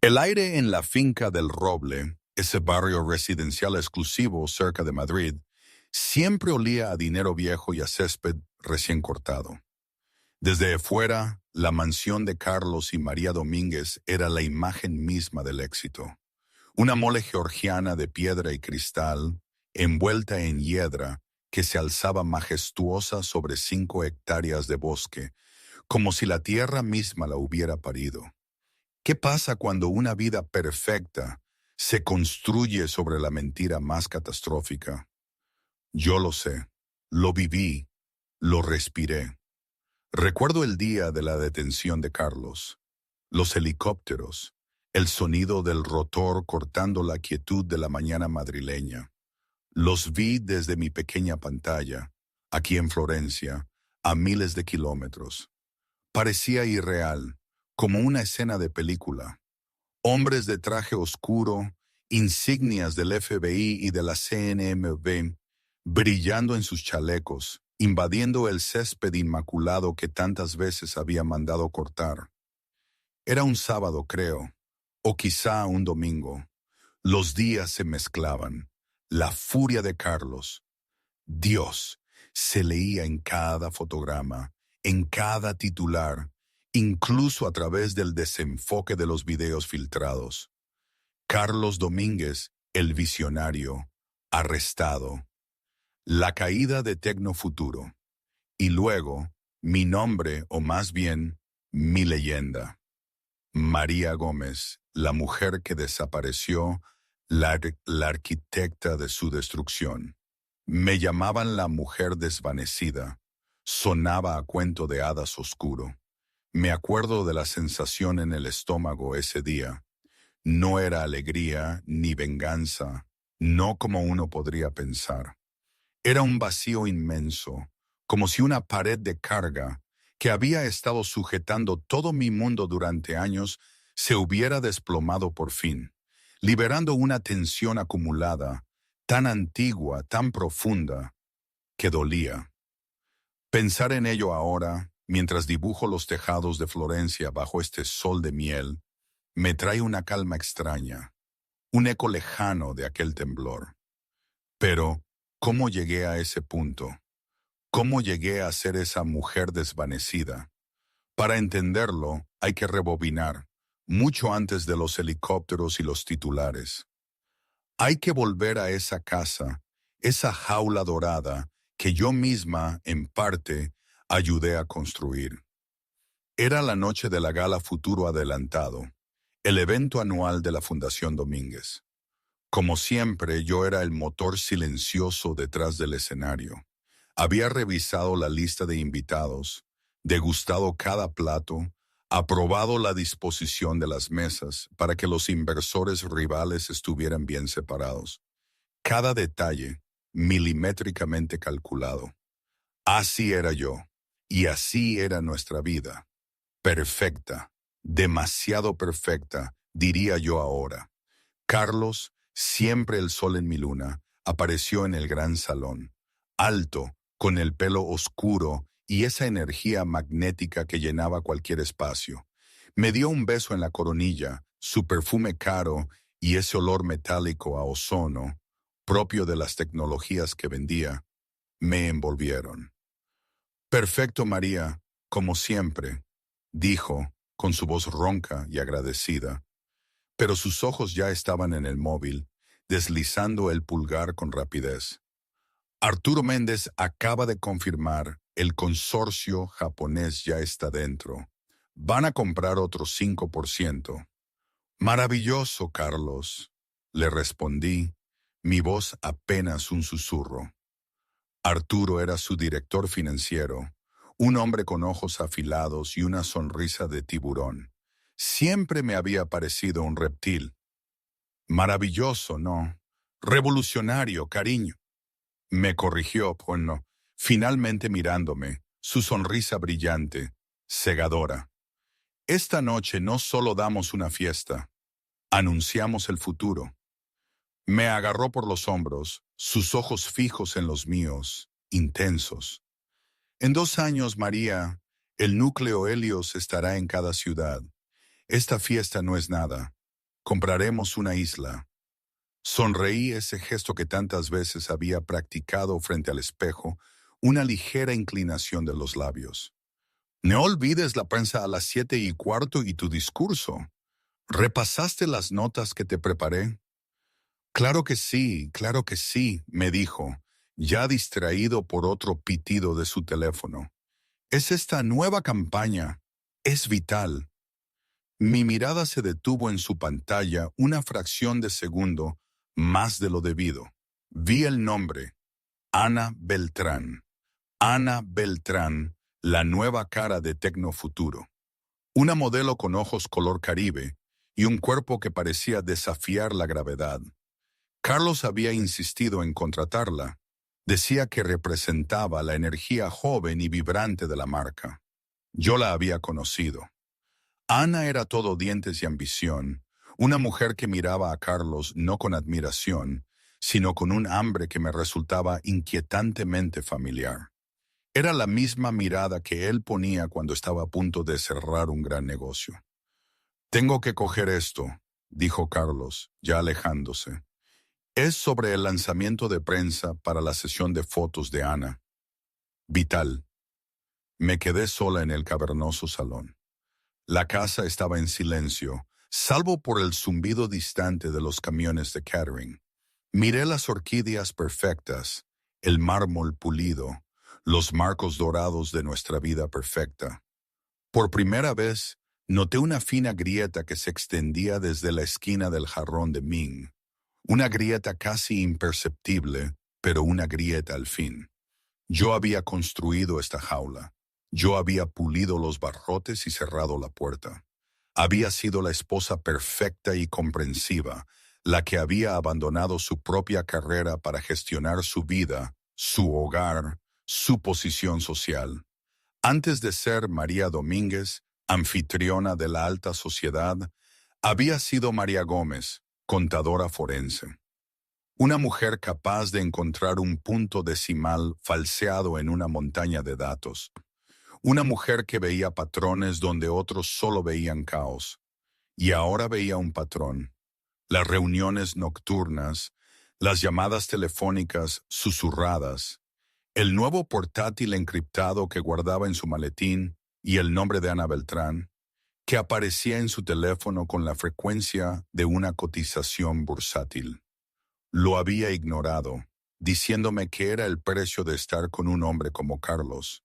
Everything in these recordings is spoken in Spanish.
El aire en la finca del Roble, ese barrio residencial exclusivo cerca de Madrid, siempre olía a dinero viejo y a césped recién cortado. Desde fuera, la mansión de Carlos y María Domínguez era la imagen misma del éxito. Una mole georgiana de piedra y cristal, envuelta en hiedra, que se alzaba majestuosa sobre 5 hectáreas de bosque, como si la tierra misma la hubiera parido. ¿Qué pasa cuando una vida perfecta se construye sobre la mentira más catastrófica? Yo lo sé, lo viví, lo respiré. Recuerdo el día de la detención de Carlos, los helicópteros, el sonido del rotor cortando la quietud de la mañana madrileña. Los vi desde mi pequeña pantalla, aquí en Florencia, a miles de kilómetros. Parecía irreal, como una escena de película. Hombres de traje oscuro, insignias del FBI y de la CNMV, brillando en sus chalecos, invadiendo el césped inmaculado que tantas veces había mandado cortar. Era un sábado, creo, o quizá un domingo. Los días se mezclaban. La furia de Carlos, Dios, se leía en cada fotograma, en cada titular, incluso a través del desenfoque de los videos filtrados. Carlos Domínguez, el visionario, arrestado. La caída de Tecnofuturo. Y luego, mi nombre, o más bien, mi leyenda. María Gómez, la mujer que desapareció, la arquitecta de su destrucción. Me llamaban la mujer desvanecida. Sonaba a cuento de hadas oscuro. Me acuerdo de la sensación en el estómago ese día. No era alegría ni venganza, no como uno podría pensar. Era un vacío inmenso, como si una pared de carga que había estado sujetando todo mi mundo durante años se hubiera desplomado por fin, liberando una tensión acumulada, tan antigua, tan profunda, que dolía. Pensar en ello ahora, mientras dibujo los tejados de Florencia bajo este sol de miel, me trae una calma extraña, un eco lejano de aquel temblor. Pero, ¿cómo llegué a ese punto? ¿Cómo llegué a ser esa mujer desvanecida? Para entenderlo, hay que rebobinar, mucho antes de los helicópteros y los titulares. Hay que volver a esa casa, esa jaula dorada que yo misma, en parte, ayudé a construir. Era la noche de la Gala Futuro Adelantado, el evento anual de la Fundación Domínguez. Como siempre, yo era el motor silencioso detrás del escenario. Había revisado la lista de invitados, degustado cada plato, aprobado la disposición de las mesas para que los inversores rivales estuvieran bien separados. Cada detalle, milimétricamente calculado. Así era yo, y así era nuestra vida. Perfecta, demasiado perfecta, diría yo ahora. Carlos, siempre el sol en mi luna, apareció en el gran salón, alto, con el pelo oscuro y esa energía magnética que llenaba cualquier espacio. Me dio un beso en la coronilla, su perfume caro y ese olor metálico a ozono, propio de las tecnologías que vendía, me envolvieron. Perfecto, María, como siempre, dijo, con su voz ronca y agradecida. Pero sus ojos ya estaban en el móvil, deslizando el pulgar con rapidez. Arturo Méndez acaba de confirmar, el consorcio japonés ya está dentro. Van a comprar otro 5%. Maravilloso, Carlos, le respondí, mi voz apenas un susurro. Arturo era su director financiero, un hombre con ojos afilados y una sonrisa de tiburón. Siempre me había parecido un reptil. Maravilloso, ¿no? Revolucionario, cariño. Me corrigió, bueno, finalmente mirándome, su sonrisa brillante, cegadora. Esta noche no solo damos una fiesta, anunciamos el futuro. Me agarró por los hombros, sus ojos fijos en los míos, intensos. En 2 años, María, el núcleo Helios estará en cada ciudad. Esta fiesta no es nada. Compraremos una isla. Sonreí, ese gesto que tantas veces había practicado frente al espejo, una ligera inclinación de los labios. No olvides la prensa a las 7:15 y tu discurso. ¿Repasaste las notas que te preparé? Claro que sí, me dijo, ya distraído por otro pitido de su teléfono. Es esta nueva campaña. Es vital. Mi mirada se detuvo en su pantalla una fracción de segundo más de lo debido. Vi el nombre, Ana Beltrán. Ana Beltrán, la nueva cara de Tecnofuturo. Una modelo con ojos color Caribe y un cuerpo que parecía desafiar la gravedad. Carlos había insistido en contratarla. Decía que representaba la energía joven y vibrante de la marca. Yo la había conocido. Ana era todo dientes y ambición, una mujer que miraba a Carlos no con admiración, sino con un hambre que me resultaba inquietantemente familiar. Era la misma mirada que él ponía cuando estaba a punto de cerrar un gran negocio. Tengo que coger esto, dijo Carlos, ya alejándose. Es sobre el lanzamiento de prensa para la sesión de fotos de Ana. Vital. Me quedé sola en el cavernoso salón. La casa estaba en silencio, salvo por el zumbido distante de los camiones de catering. Miré las orquídeas perfectas, el mármol pulido, los marcos dorados de nuestra vida perfecta. Por primera vez, noté una fina grieta que se extendía desde la esquina del jarrón de Ming. Una grieta casi imperceptible, pero una grieta al fin. Yo había construido esta jaula. Yo había pulido los barrotes y cerrado la puerta. Había sido la esposa perfecta y comprensiva, la que había abandonado su propia carrera para gestionar su vida, su hogar, su posición social. Antes de ser María Domínguez, anfitriona de la alta sociedad, había sido María Gómez, contadora forense. Una mujer capaz de encontrar un punto decimal falseado en una montaña de datos. Una mujer que veía patrones donde otros solo veían caos. Y ahora veía un patrón. Las reuniones nocturnas, las llamadas telefónicas susurradas, el nuevo portátil encriptado que guardaba en su maletín y el nombre de Ana Beltrán, que aparecía en su teléfono con la frecuencia de una cotización bursátil. Lo había ignorado, diciéndome que era el precio de estar con un hombre como Carlos.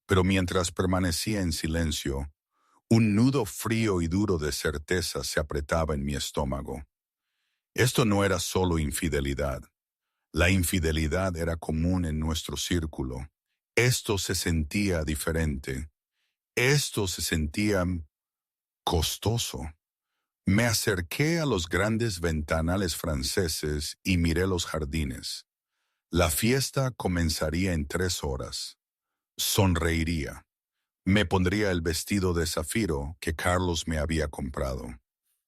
Pero mientras permanecía en silencio, un nudo frío y duro de certeza se apretaba en mi estómago. Esto no era solo infidelidad. La infidelidad era común en nuestro círculo. Esto se sentía diferente. Esto se sentía costoso. Me acerqué a los grandes ventanales franceses y miré los jardines. La fiesta comenzaría en 3 horas. Sonreiría. Me pondría el vestido de zafiro que Carlos me había comprado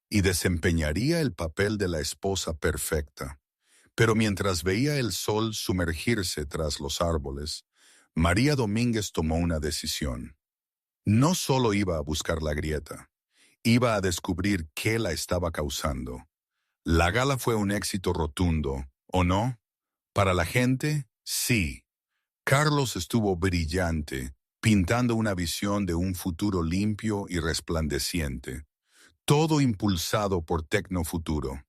y desempeñaría el papel de la esposa perfecta. Pero mientras veía el sol sumergirse tras los árboles, María Domínguez tomó una decisión. No solo iba a buscar la grieta, iba a descubrir qué la estaba causando. La gala fue un éxito rotundo, ¿o no? Para la gente, sí. Carlos estuvo brillante, pintando una visión de un futuro limpio y resplandeciente. Todo impulsado por Tecnofuturo.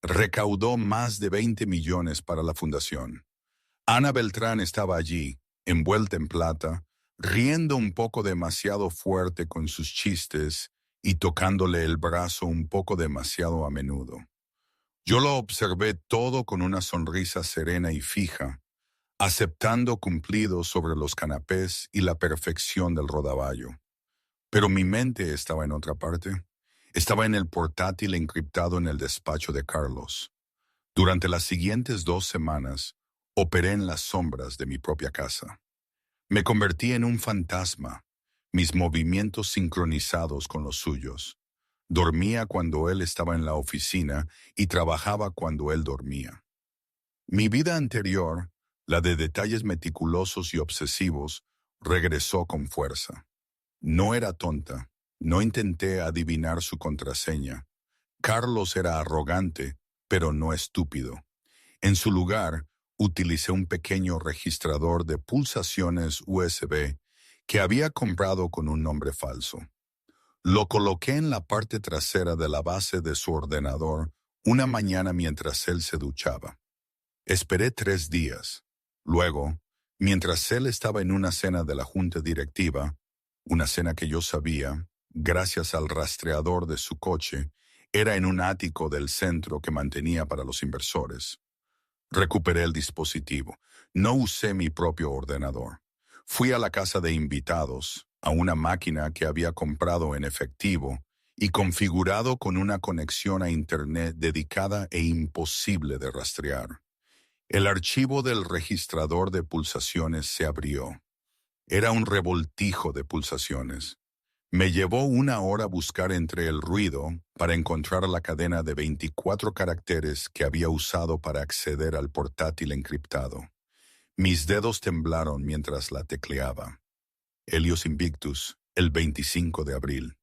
Recaudó más de 20 millones para la fundación. Ana Beltrán estaba allí, envuelta en plata, riendo un poco demasiado fuerte con sus chistes y tocándole el brazo un poco demasiado a menudo. Yo lo observé todo con una sonrisa serena y fija, aceptando cumplidos sobre los canapés y la perfección del rodaballo. Pero mi mente estaba en otra parte. Estaba en el portátil encriptado en el despacho de Carlos. Durante las siguientes 2 semanas, operé en las sombras de mi propia casa. Me convertí en un fantasma, mis movimientos sincronizados con los suyos. Dormía cuando él estaba en la oficina y trabajaba cuando él dormía. Mi vida anterior, la de detalles meticulosos y obsesivos, regresó con fuerza. No era tonta, no intenté adivinar su contraseña. Carlos era arrogante, pero no estúpido. En su lugar, utilicé un pequeño registrador de pulsaciones USB que había comprado con un nombre falso. Lo coloqué en la parte trasera de la base de su ordenador una mañana mientras él se duchaba. Esperé 3 días. Luego, mientras él estaba en una cena de la junta directiva, una cena que yo sabía, gracias al rastreador de su coche, era en un ático del centro que mantenía para los inversores. Recuperé el dispositivo. No usé mi propio ordenador. Fui a la casa de invitados, a una máquina que había comprado en efectivo y configurado con una conexión a Internet dedicada e imposible de rastrear. El archivo del registrador de pulsaciones se abrió. Era un revoltijo de pulsaciones. Me llevó 1 hora buscar entre el ruido para encontrar la cadena de 24 caracteres que había usado para acceder al portátil encriptado. Mis dedos temblaron mientras la tecleaba. Helios Invictus, el 25 de abril.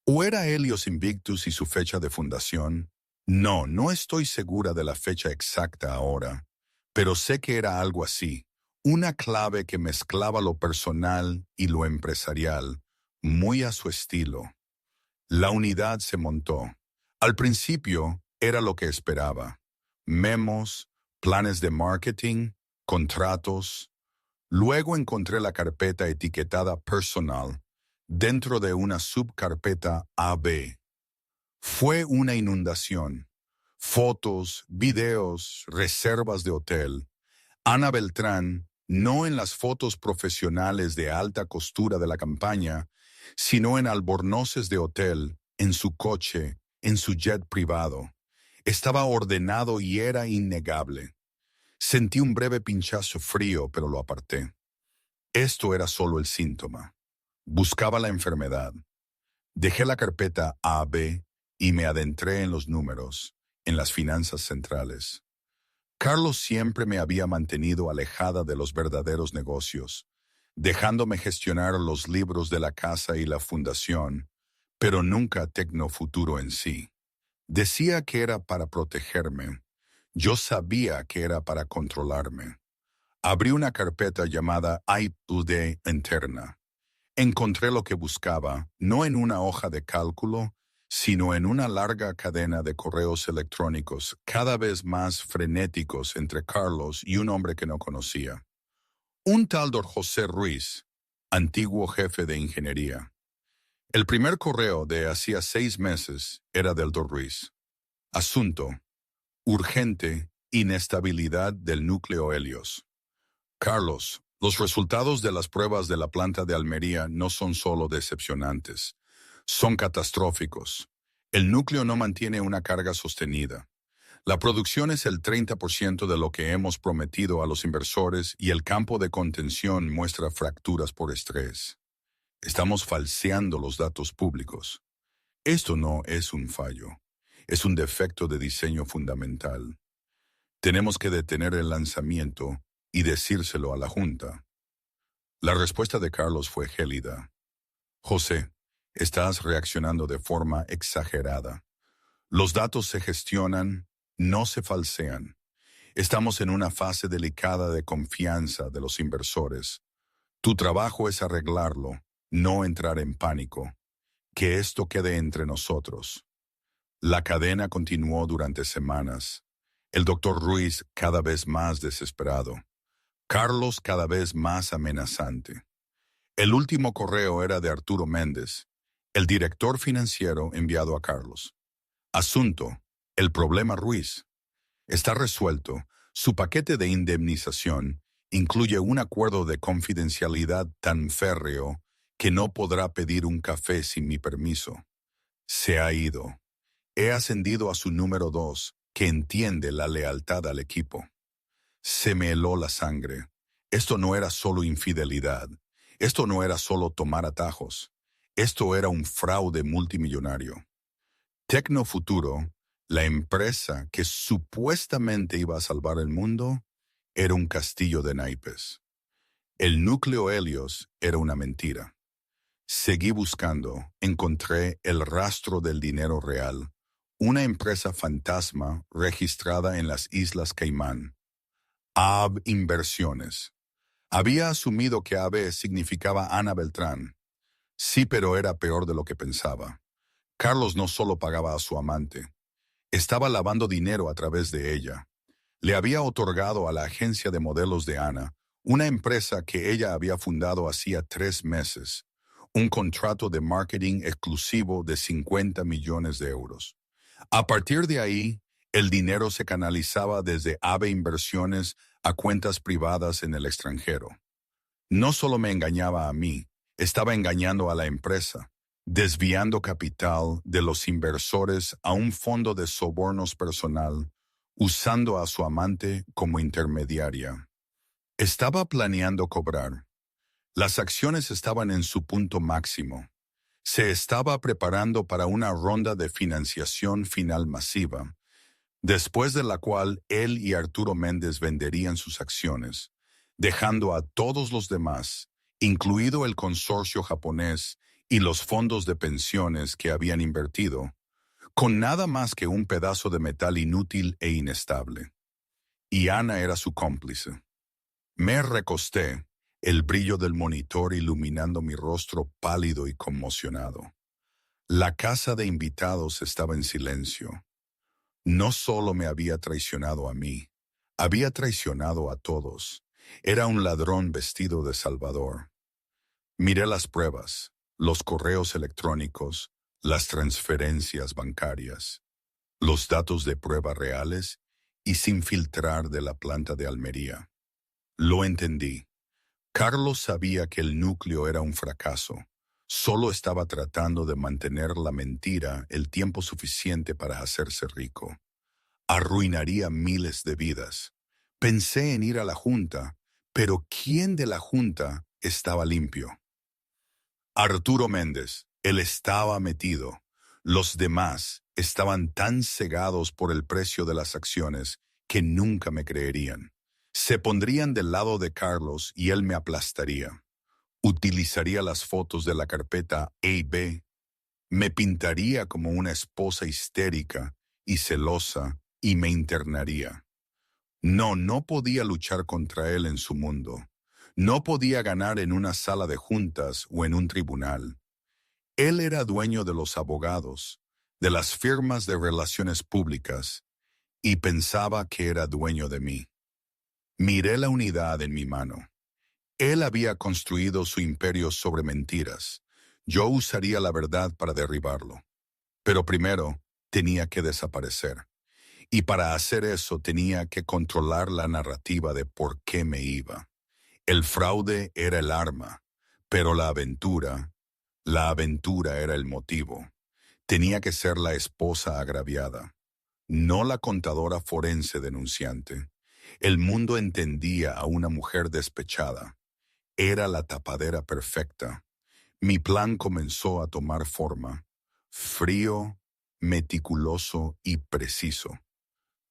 ¿O era Helios Invictus y su fecha de fundación? No estoy segura de la fecha exacta ahora, pero sé que era algo así, una clave que mezclaba lo personal y lo empresarial, muy a su estilo. La unidad se montó. Al principio era lo que esperaba. Memos, planes de marketing, contratos. Luego encontré la carpeta etiquetada Personal dentro de una subcarpeta AB. Fue una inundación. Fotos, videos, reservas de hotel. Ana Beltrán, no en las fotos profesionales de alta costura de la campaña, sino en albornoces de hotel, en su coche, en su jet privado. Estaba ordenado y era innegable. Sentí un breve pinchazo frío, pero lo aparté. Esto era solo el síntoma. Buscaba la enfermedad. Dejé la carpeta AB y me adentré en los números, en las finanzas centrales. Carlos siempre me había mantenido alejada de los verdaderos negocios, dejándome gestionar los libros de la casa y la fundación, pero nunca Tecnofuturo en sí. Decía que era para protegerme. Yo sabía que era para controlarme. Abrí una carpeta llamada iPude interna. Encontré lo que buscaba, no en una hoja de cálculo, sino en una larga cadena de correos electrónicos cada vez más frenéticos entre Carlos y un hombre que no conocía. Un tal Dr. José Ruiz, antiguo jefe de ingeniería. El primer correo de hacía 6 meses era del Dr. Ruiz. Asunto: urgente, inestabilidad del núcleo Helios. Carlos, los resultados de las pruebas de la planta de Almería no son solo decepcionantes, son catastróficos. El núcleo no mantiene una carga sostenida. La producción es el 30% de lo que hemos prometido a los inversores y el campo de contención muestra fracturas por estrés. Estamos falseando los datos públicos. Esto no es un fallo, es un defecto de diseño fundamental. Tenemos que detener el lanzamiento y decírselo a la Junta. La respuesta de Carlos fue gélida. José, estás reaccionando de forma exagerada. Los datos se gestionan, no se falsean. Estamos en una fase delicada de confianza de los inversores. Tu trabajo es arreglarlo, no entrar en pánico. Que esto quede entre nosotros. La cadena continuó durante semanas. El doctor Ruiz cada vez más desesperado. Carlos cada vez más amenazante. El último correo era de Arturo Méndez, el director financiero enviado a Carlos. Asunto: el problema Ruiz. Está resuelto. Su paquete de indemnización incluye un acuerdo de confidencialidad tan férreo que no podrá pedir un café sin mi permiso. Se ha ido. He ascendido a su número 2, que entiende la lealtad al equipo. Se me heló la sangre. Esto no era solo infidelidad. Esto no era solo tomar atajos. Esto era un fraude multimillonario. Tecnofuturo, la empresa que supuestamente iba a salvar el mundo, era un castillo de naipes. El núcleo Helios era una mentira. Seguí buscando, encontré el rastro del dinero real, una empresa fantasma registrada en las Islas Caimán. AB Inversiones. Había asumido que AB significaba Ana Beltrán. Sí, pero era peor de lo que pensaba. Carlos no solo pagaba a su amante, estaba lavando dinero a través de ella. Le había otorgado a la agencia de modelos de Ana, una empresa que ella había fundado hacía 3 meses, un contrato de marketing exclusivo de 50 millones de euros. A partir de ahí, el dinero se canalizaba desde AVE Inversiones a cuentas privadas en el extranjero. No solo me engañaba a mí, estaba engañando a la empresa, desviando capital de los inversores a un fondo de sobornos personal, usando a su amante como intermediaria. Estaba planeando cobrar. Las acciones estaban en su punto máximo. Se estaba preparando para una ronda de financiación final masiva, después de la cual él y Arturo Méndez venderían sus acciones, dejando a todos los demás, incluido el consorcio japonés y los fondos de pensiones que habían invertido, con nada más que un pedazo de metal inútil e inestable. Y Ana era su cómplice. Me recosté, el brillo del monitor iluminando mi rostro pálido y conmocionado. La casa de invitados estaba en silencio. No solo me había traicionado a mí, había traicionado a todos. Era un ladrón vestido de Salvador. Miré las pruebas, los correos electrónicos, las transferencias bancarias, los datos de prueba reales y sin filtrar de la planta de Almería. Lo entendí. Carlos sabía que el núcleo era un fracaso. Solo estaba tratando de mantener la mentira el tiempo suficiente para hacerse rico. Arruinaría miles de vidas. Pensé en ir a la junta, pero ¿quién de la junta estaba limpio? Arturo Méndez. Él estaba metido. Los demás estaban tan cegados por el precio de las acciones que nunca me creerían. Se pondrían del lado de Carlos y él me aplastaría. Utilizaría las fotos de la carpeta A y B. Me pintaría como una esposa histérica y celosa y me internaría. No podía luchar contra él en su mundo. No podía ganar en una sala de juntas o en un tribunal. Él era dueño de los abogados, de las firmas de relaciones públicas, y pensaba que era dueño de mí. Miré la unidad en mi mano. Él había construido su imperio sobre mentiras. Yo usaría la verdad para derribarlo. Pero primero tenía que desaparecer. Y para hacer eso tenía que controlar la narrativa de por qué me iba. El fraude era el arma, pero la aventura era el motivo. Tenía que ser la esposa agraviada, no la contadora forense denunciante. El mundo entendía a una mujer despechada. Era la tapadera perfecta. Mi plan comenzó a tomar forma. Frío, meticuloso y preciso.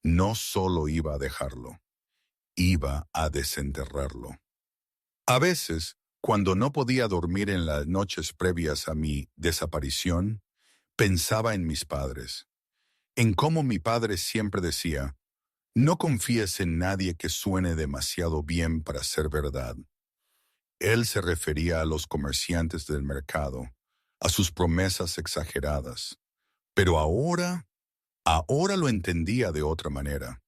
No solo iba a dejarlo, iba a desenterrarlo. A veces, cuando no podía dormir en las noches previas a mi desaparición, pensaba en mis padres, en cómo mi padre siempre decía, no confíes en nadie que suene demasiado bien para ser verdad. Él se refería a los comerciantes del mercado, a sus promesas exageradas. Pero ahora lo entendía de otra manera.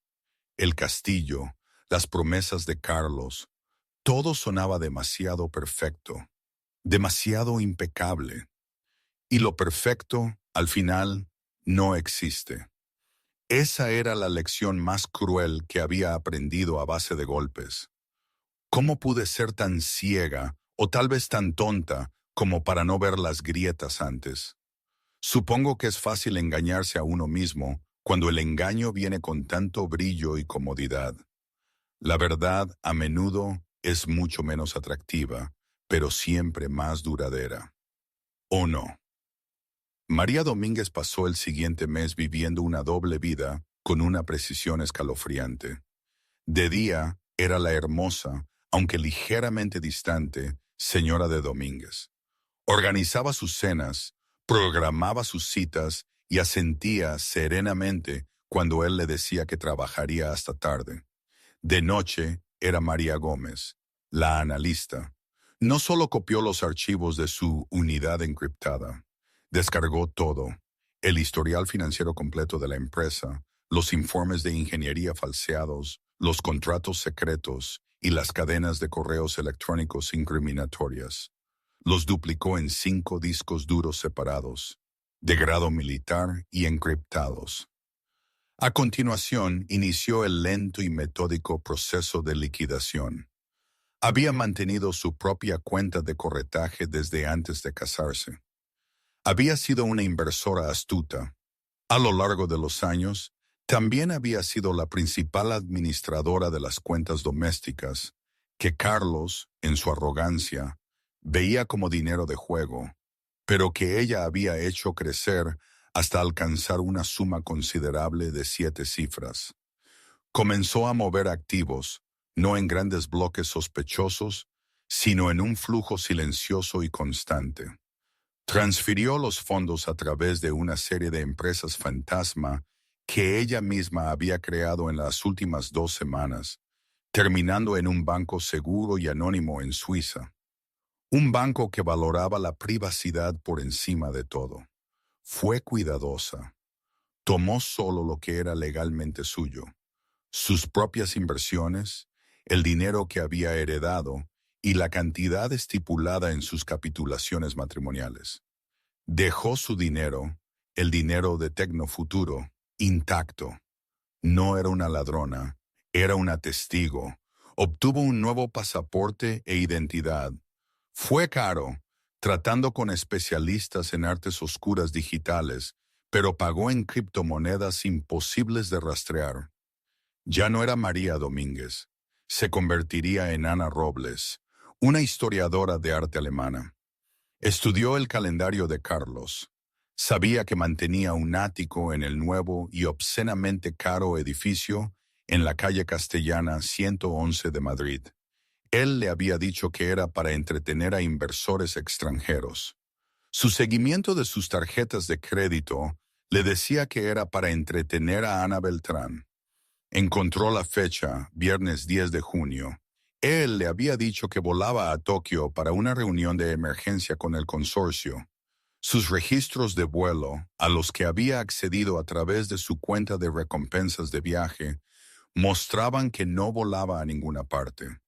El castillo, las promesas de Carlos, todo sonaba demasiado perfecto, demasiado impecable. Y lo perfecto, al final, no existe. Esa era la lección más cruel que había aprendido a base de golpes. ¿Cómo pude ser tan ciega o tal vez tan tonta como para no ver las grietas antes? Supongo que es fácil engañarse a uno mismo cuando el engaño viene con tanto brillo y comodidad. La verdad a menudo es mucho menos atractiva, pero siempre más duradera. ¿O no? María Domínguez pasó el siguiente mes viviendo una doble vida con una precisión escalofriante. De día era la hermosa, aunque ligeramente distante, señora de Domínguez. Organizaba sus cenas, programaba sus citas y asentía serenamente cuando él le decía que trabajaría hasta tarde. De noche era María Gómez, la analista. No solo copió los archivos de su unidad encriptada, descargó todo, el historial financiero completo de la empresa, los informes de ingeniería falseados, los contratos secretos y las cadenas de correos electrónicos incriminatorias. Los duplicó en 5 discos duros separados, de grado militar y encriptados. A continuación, inició el lento y metódico proceso de liquidación. Había mantenido su propia cuenta de corretaje desde antes de casarse. Había sido una inversora astuta. A lo largo de los años, también había sido la principal administradora de las cuentas domésticas, que Carlos, en su arrogancia, veía como dinero de juego, pero que ella había hecho crecer hasta alcanzar una suma considerable de 7 cifras. Comenzó a mover activos, no en grandes bloques sospechosos, sino en un flujo silencioso y constante. Transfirió los fondos a través de una serie de empresas fantasma que ella misma había creado en las últimas 2 semanas, terminando en un banco seguro y anónimo en Suiza. Un banco que valoraba la privacidad por encima de todo. Fue cuidadosa. Tomó solo lo que era legalmente suyo, sus propias inversiones, el dinero que había heredado y la cantidad estipulada en sus capitulaciones matrimoniales. Dejó su dinero, el dinero de Tecnofuturo, intacto. No era una ladrona, era una testigo. Obtuvo un nuevo pasaporte e identidad. Fue caro, tratando con especialistas en artes oscuras digitales, pero pagó en criptomonedas imposibles de rastrear. Ya no era María Domínguez, se convertiría en Ana Robles, una historiadora de arte alemana. Estudió el calendario de Carlos. Sabía que mantenía un ático en el nuevo y obscenamente caro edificio en la calle Castellana 111 de Madrid. Él le había dicho que era para entretener a inversores extranjeros. Su seguimiento de sus tarjetas de crédito le decía que era para entretener a Ana Beltrán. Encontró la fecha, viernes 10 de junio. Él le había dicho que volaba a Tokio para una reunión de emergencia con el consorcio. Sus registros de vuelo, a los que había accedido a través de su cuenta de recompensas de viaje, mostraban que no volaba a ninguna parte.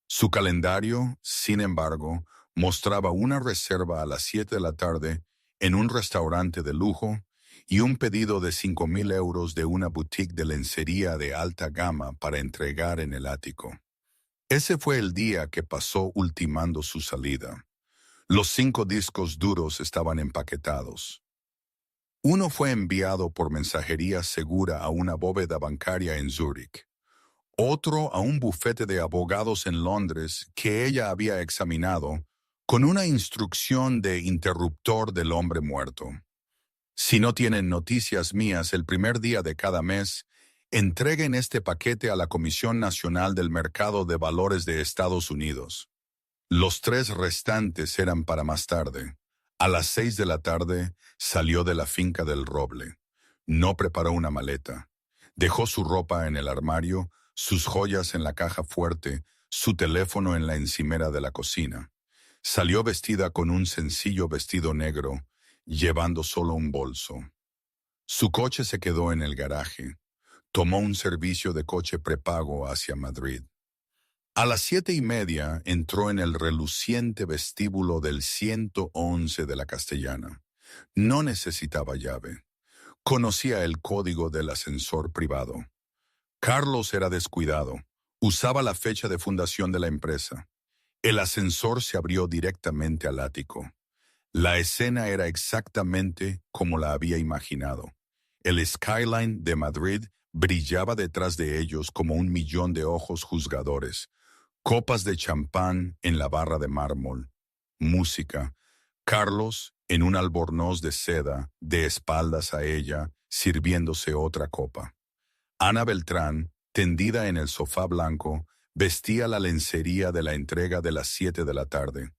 Su calendario, sin embargo, mostraba una reserva a las 7 de la tarde en un restaurante de lujo y un pedido de 5,000 euros de una boutique de lencería de alta gama para entregar en el ático. Ese fue el día que pasó ultimando su salida. Los 5 discos duros estaban empaquetados. Uno fue enviado por mensajería segura a una bóveda bancaria en Zúrich. Otro a un bufete de abogados en Londres que ella había examinado con una instrucción de interruptor del hombre muerto. Si no tienen noticias mías el primer día de cada mes, entreguen este paquete a la Comisión Nacional del Mercado de Valores de Estados Unidos. Los 3 restantes eran para más tarde. A las 6 de la tarde salió de la finca del Roble. No preparó una maleta. Dejó su ropa en el armario, sus joyas en la caja fuerte, su teléfono en la encimera de la cocina. Salió vestida con un sencillo vestido negro, llevando solo un bolso. Su coche se quedó en el garaje. Tomó un servicio de coche prepago hacia Madrid. A las 7:30 entró en el reluciente vestíbulo del 111 de la Castellana. No necesitaba llave. Conocía el código del ascensor privado. Carlos era descuidado. Usaba la fecha de fundación de la empresa. El ascensor se abrió directamente al ático. La escena era exactamente como la había imaginado. El skyline de Madrid brillaba detrás de ellos como 1,000,000 de ojos juzgadores. Copas de champán en la barra de mármol. Música. Carlos, en un albornoz de seda, de espaldas a ella, sirviéndose otra copa. Ana Beltrán, tendida en el sofá blanco, vestía la lencería de la entrega de las 7 de la tarde.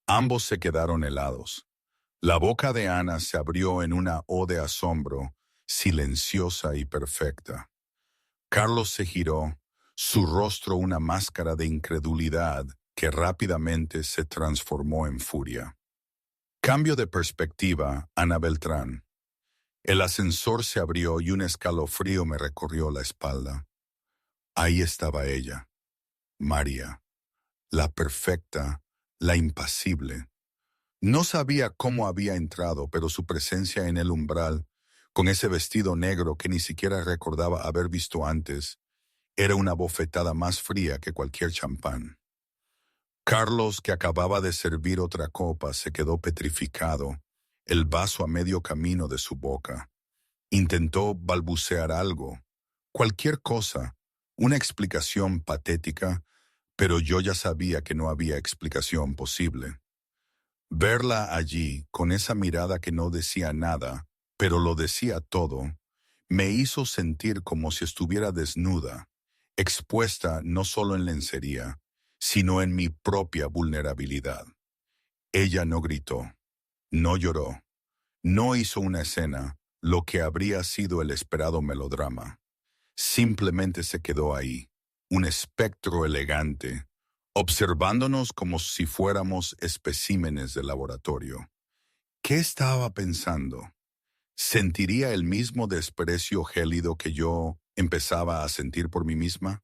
Ambos se quedaron helados. La boca de Ana se abrió en una O de asombro, silenciosa y perfecta. Carlos se giró, su rostro una máscara de incredulidad que rápidamente se transformó en furia. Cambio de perspectiva, Ana Beltrán. El ascensor se abrió y un escalofrío me recorrió la espalda. Ahí estaba ella, María, la perfecta, la impasible. No sabía cómo había entrado, pero su presencia en el umbral, con ese vestido negro que ni siquiera recordaba haber visto antes, era una bofetada más fría que cualquier champán. Carlos, que acababa de servir otra copa, se quedó petrificado, el vaso a medio camino de su boca. Intentó balbucear algo, cualquier cosa, una explicación patética, pero yo ya sabía que no había explicación posible. Verla allí, con esa mirada que no decía nada, pero lo decía todo, me hizo sentir como si estuviera desnuda, expuesta no solo en lencería, sino en mi propia vulnerabilidad. Ella no gritó, no lloró, no hizo una escena, lo que habría sido el esperado melodrama. Simplemente se quedó ahí, un espectro elegante, observándonos como si fuéramos especímenes de laboratorio. ¿Qué estaba pensando? ¿Sentiría el mismo desprecio gélido que yo empezaba a sentir por mí misma?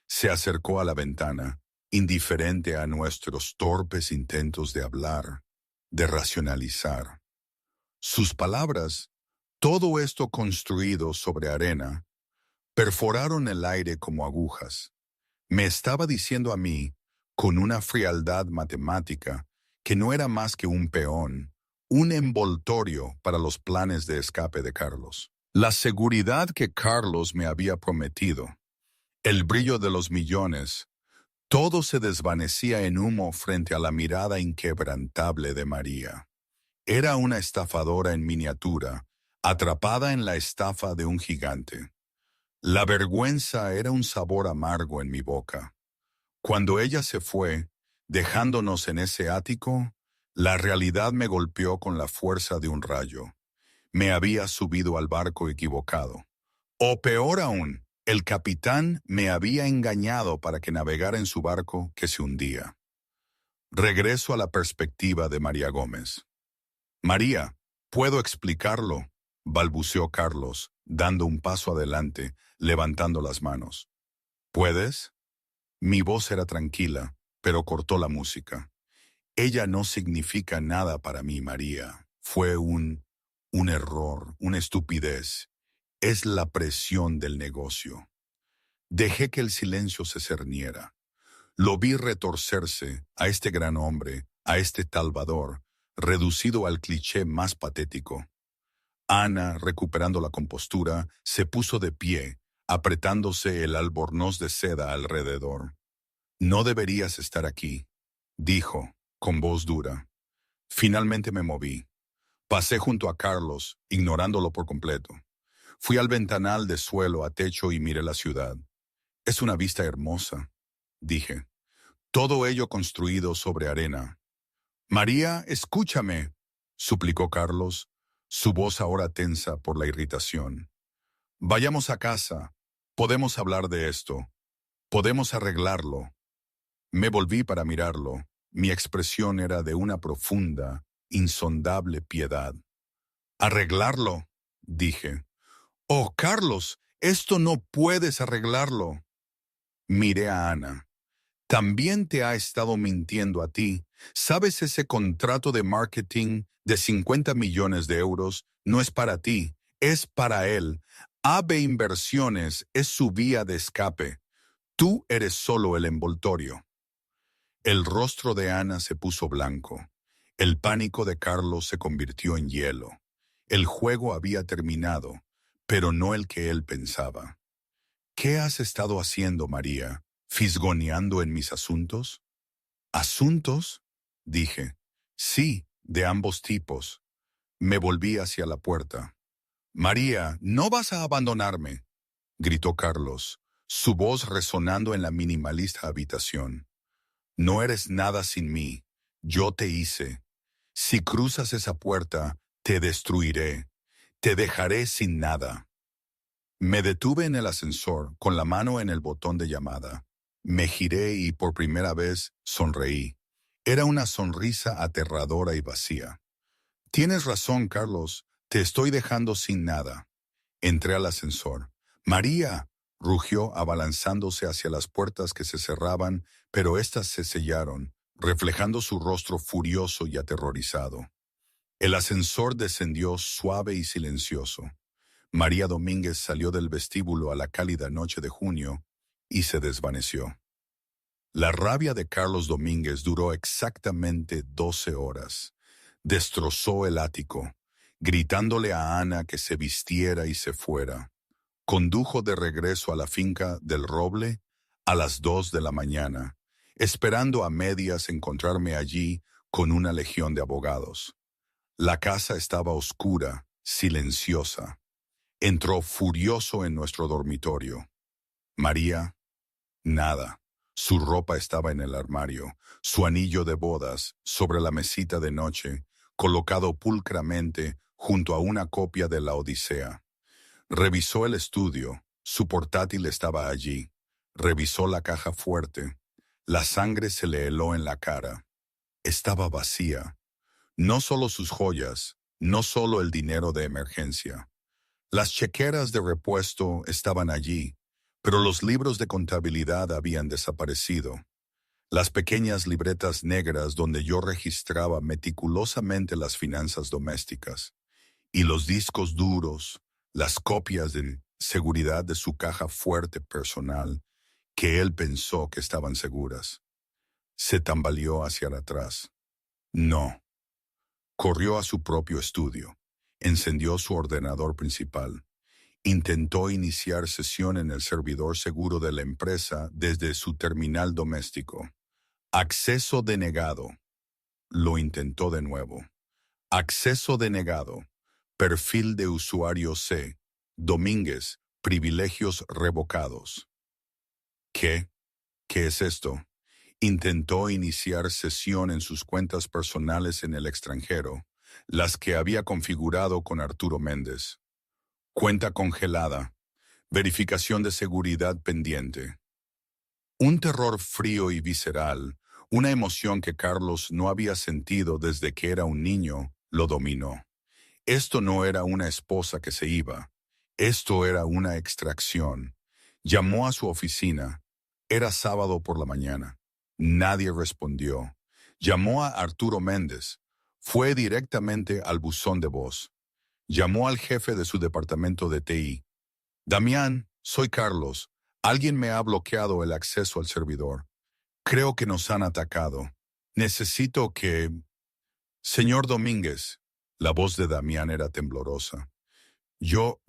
Se acercó a la ventana, indiferente a nuestros torpes intentos de hablar, de racionalizar. Sus palabras, todo esto construido sobre arena, perforaron el aire como agujas. Me estaba diciendo a mí, con una frialdad matemática, que no era más que un peón, un envoltorio para los planes de escape de Carlos. La seguridad que Carlos me había prometido, el brillo de los millones, todo se desvanecía en humo frente a la mirada inquebrantable de María. Era una estafadora en miniatura, atrapada en la estafa de un gigante. La vergüenza era un sabor amargo en mi boca. Cuando ella se fue, dejándonos en ese ático, la realidad me golpeó con la fuerza de un rayo. Me había subido al barco equivocado. O peor aún, el capitán me había engañado para que navegara en su barco que se hundía. Regreso a la perspectiva de María Gómez. María, ¿puedo explicarlo?, balbuceó Carlos, dando un paso adelante, levantando las manos. ¿Puedes? Mi voz era tranquila, pero cortó la música. Ella no significa nada para mí, María. Fue un error, una estupidez. Es la presión del negocio. Dejé que el silencio se cerniera. Lo vi retorcerse a este gran hombre, a este talvador, reducido al cliché más patético. Ana, recuperando la compostura, se puso de pie, apretándose el albornoz de seda alrededor. No deberías estar aquí, dijo, con voz dura. Finalmente me moví. Pasé junto a Carlos, ignorándolo por completo. Fui al ventanal de suelo a techo y miré la ciudad. Es una vista hermosa, dije. Todo ello construido sobre arena. María, escúchame, suplicó Carlos, su voz ahora tensa por la irritación. Vayamos a casa. Podemos hablar de esto. Podemos arreglarlo. Me volví para mirarlo. Mi expresión era de una profunda, insondable piedad. «¿Arreglarlo?», dije. «Oh, Carlos, esto no puedes arreglarlo». Miré a Ana. «También te ha estado mintiendo a ti. ¿Sabes ese contrato de marketing de 50 millones de euros? No es para ti, es para él. AB Inversiones es su vía de escape. Tú eres solo el envoltorio». El rostro de Ana se puso blanco. El pánico de Carlos se convirtió en hielo. El juego había terminado, pero no el que él pensaba. «¿Qué has estado haciendo, María? ¿Fisgoneando en mis asuntos?» «¿Asuntos?», dije. «Sí, de ambos tipos». Me volví hacia la puerta. «María, no vas a abandonarme», gritó Carlos, su voz resonando en la minimalista habitación. «No eres nada sin mí. Yo te hice. Si cruzas esa puerta, te destruiré, te dejaré sin nada. Me detuve en el ascensor, con la mano en el botón de llamada. Me giré y por primera vez sonreí. Era una sonrisa aterradora y vacía. Tienes razón, Carlos, te estoy dejando sin nada. Entré al ascensor. María, rugió abalanzándose hacia las puertas que se cerraban, pero éstas se sellaron, reflejando su rostro furioso y aterrorizado. El ascensor descendió suave y silencioso. María Domínguez salió del vestíbulo a la cálida noche de junio y se desvaneció. La rabia de Carlos Domínguez duró exactamente 12 horas. Destrozó el ático, gritándole a Ana que se vistiera y se fuera. Condujo de regreso a la finca del Roble a las 2 de la mañana, esperando a medias encontrarme allí con una legión de abogados. La casa estaba oscura, silenciosa. Entró furioso en nuestro dormitorio. María, nada. Su ropa estaba en el armario, su anillo de bodas sobre la mesita de noche, colocado pulcramente junto a una copia de la Odisea. Revisó el estudio, su portátil estaba allí. Revisó la caja fuerte. La sangre se le heló en la cara. Estaba vacía. No solo sus joyas, no solo el dinero de emergencia. Las chequeras de repuesto estaban allí, pero los libros de contabilidad habían desaparecido. Las pequeñas libretas negras donde yo registraba meticulosamente las finanzas domésticas. Y los discos duros, las copias de seguridad de su caja fuerte personal, que él pensó que estaban seguras. Se tambaleó hacia atrás. No. Corrió a su propio estudio. Encendió su ordenador principal. Intentó iniciar sesión en el servidor seguro de la empresa desde su terminal doméstico. Acceso denegado. Lo intentó de nuevo. Acceso denegado. Perfil de usuario C. Domínguez. Privilegios revocados. ¿Qué? ¿Qué es esto? Intentó iniciar sesión en sus cuentas personales en el extranjero, las que había configurado con Arturo Méndez. Cuenta congelada. Verificación de seguridad pendiente. Un terror frío y visceral, una emoción que Carlos no había sentido desde que era un niño, lo dominó. Esto no era una esposa que se iba. Esto era una extracción. Llamó a su oficina. Era sábado por la mañana. Nadie respondió. Llamó a Arturo Méndez. Fue directamente al buzón de voz. Llamó al jefe de su departamento de TI. Damián, soy Carlos. Alguien me ha bloqueado el acceso al servidor. Creo que nos han atacado. Necesito que... Señor Domínguez. La voz de Damián era temblorosa. Yo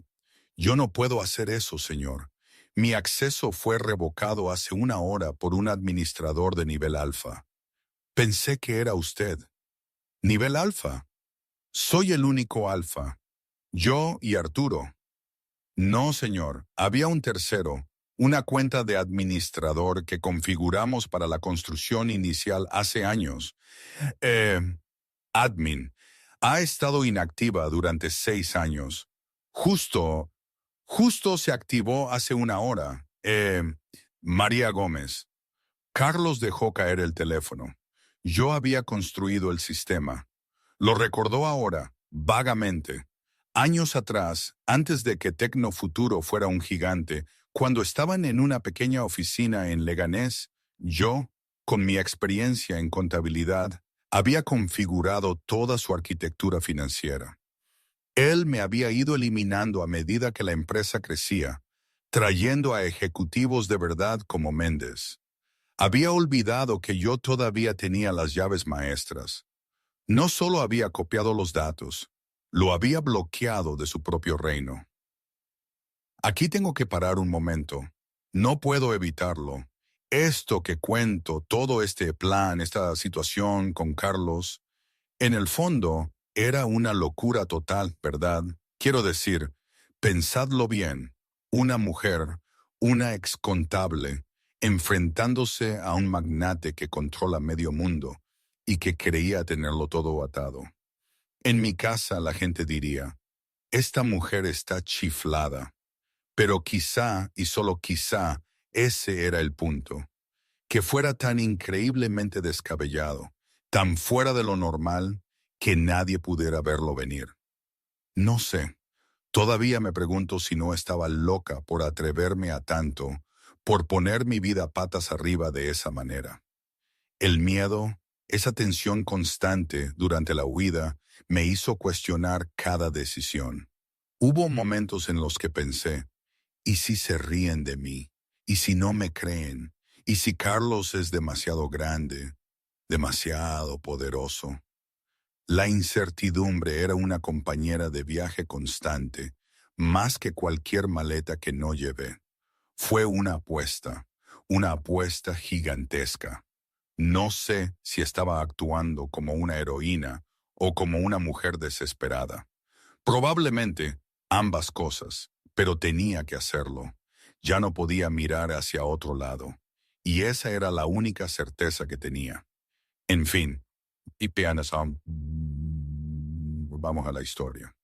no puedo hacer eso, señor. Mi acceso fue revocado hace una hora por un administrador de nivel alfa. Pensé que era usted. ¿Nivel alfa? Soy el único alfa. Yo y Arturo. No, señor. Había un tercero, una cuenta de administrador que configuramos para la construcción inicial hace años. Admin. Ha estado inactiva durante 6 años. Justo se activó hace una hora. María Gómez. Carlos dejó caer el teléfono. Yo había construido el sistema. Lo recordó ahora, vagamente. Años atrás, antes de que Tecnofuturo fuera un gigante, cuando estaban en una pequeña oficina en Leganés, yo, con mi experiencia en contabilidad, había configurado toda su arquitectura financiera. Él me había ido eliminando a medida que la empresa crecía, trayendo a ejecutivos de verdad como Méndez. Había olvidado que yo todavía tenía las llaves maestras. No solo había copiado los datos, lo había bloqueado de su propio reino. Aquí tengo que parar un momento. No puedo evitarlo. Esto que cuento, todo este plan, esta situación con Carlos, en el fondo, era una locura total, ¿verdad? Quiero decir, pensadlo bien, una mujer, una excontable, enfrentándose a un magnate que controla medio mundo, y que creía tenerlo todo atado. En mi casa la gente diría, esta mujer está chiflada. Pero quizá, y solo quizá, ese era el punto. Que fuera tan increíblemente descabellado, tan fuera de lo normal, que nadie pudiera verlo venir. No sé. Todavía me pregunto si no estaba loca por atreverme a tanto, por poner mi vida patas arriba de esa manera. El miedo, esa tensión constante durante la huida, me hizo cuestionar cada decisión. Hubo momentos en los que pensé, ¿y si se ríen de mí? ¿Y si no me creen? ¿Y si Carlos es demasiado grande, demasiado poderoso? La incertidumbre era una compañera de viaje constante, más que cualquier maleta que no llevé. Fue una apuesta gigantesca. No sé si estaba actuando como una heroína o como una mujer desesperada. Probablemente ambas cosas, pero tenía que hacerlo. Ya no podía mirar hacia otro lado. Y esa era la única certeza que tenía. En fin, y vamos a la historia.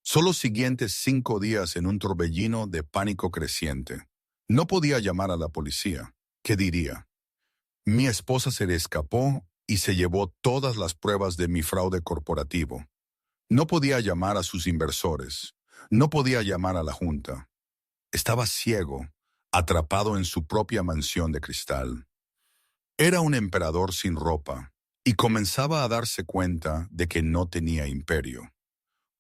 Son los siguientes 5 días en un torbellino de pánico creciente. No podía llamar a la policía. ¿Qué diría? Mi esposa se le escapó y se llevó todas las pruebas de mi fraude corporativo. No podía llamar a sus inversores. No podía llamar a la junta. Estaba ciego, atrapado en su propia mansión de cristal. Era un emperador sin ropa y comenzaba a darse cuenta de que no tenía imperio.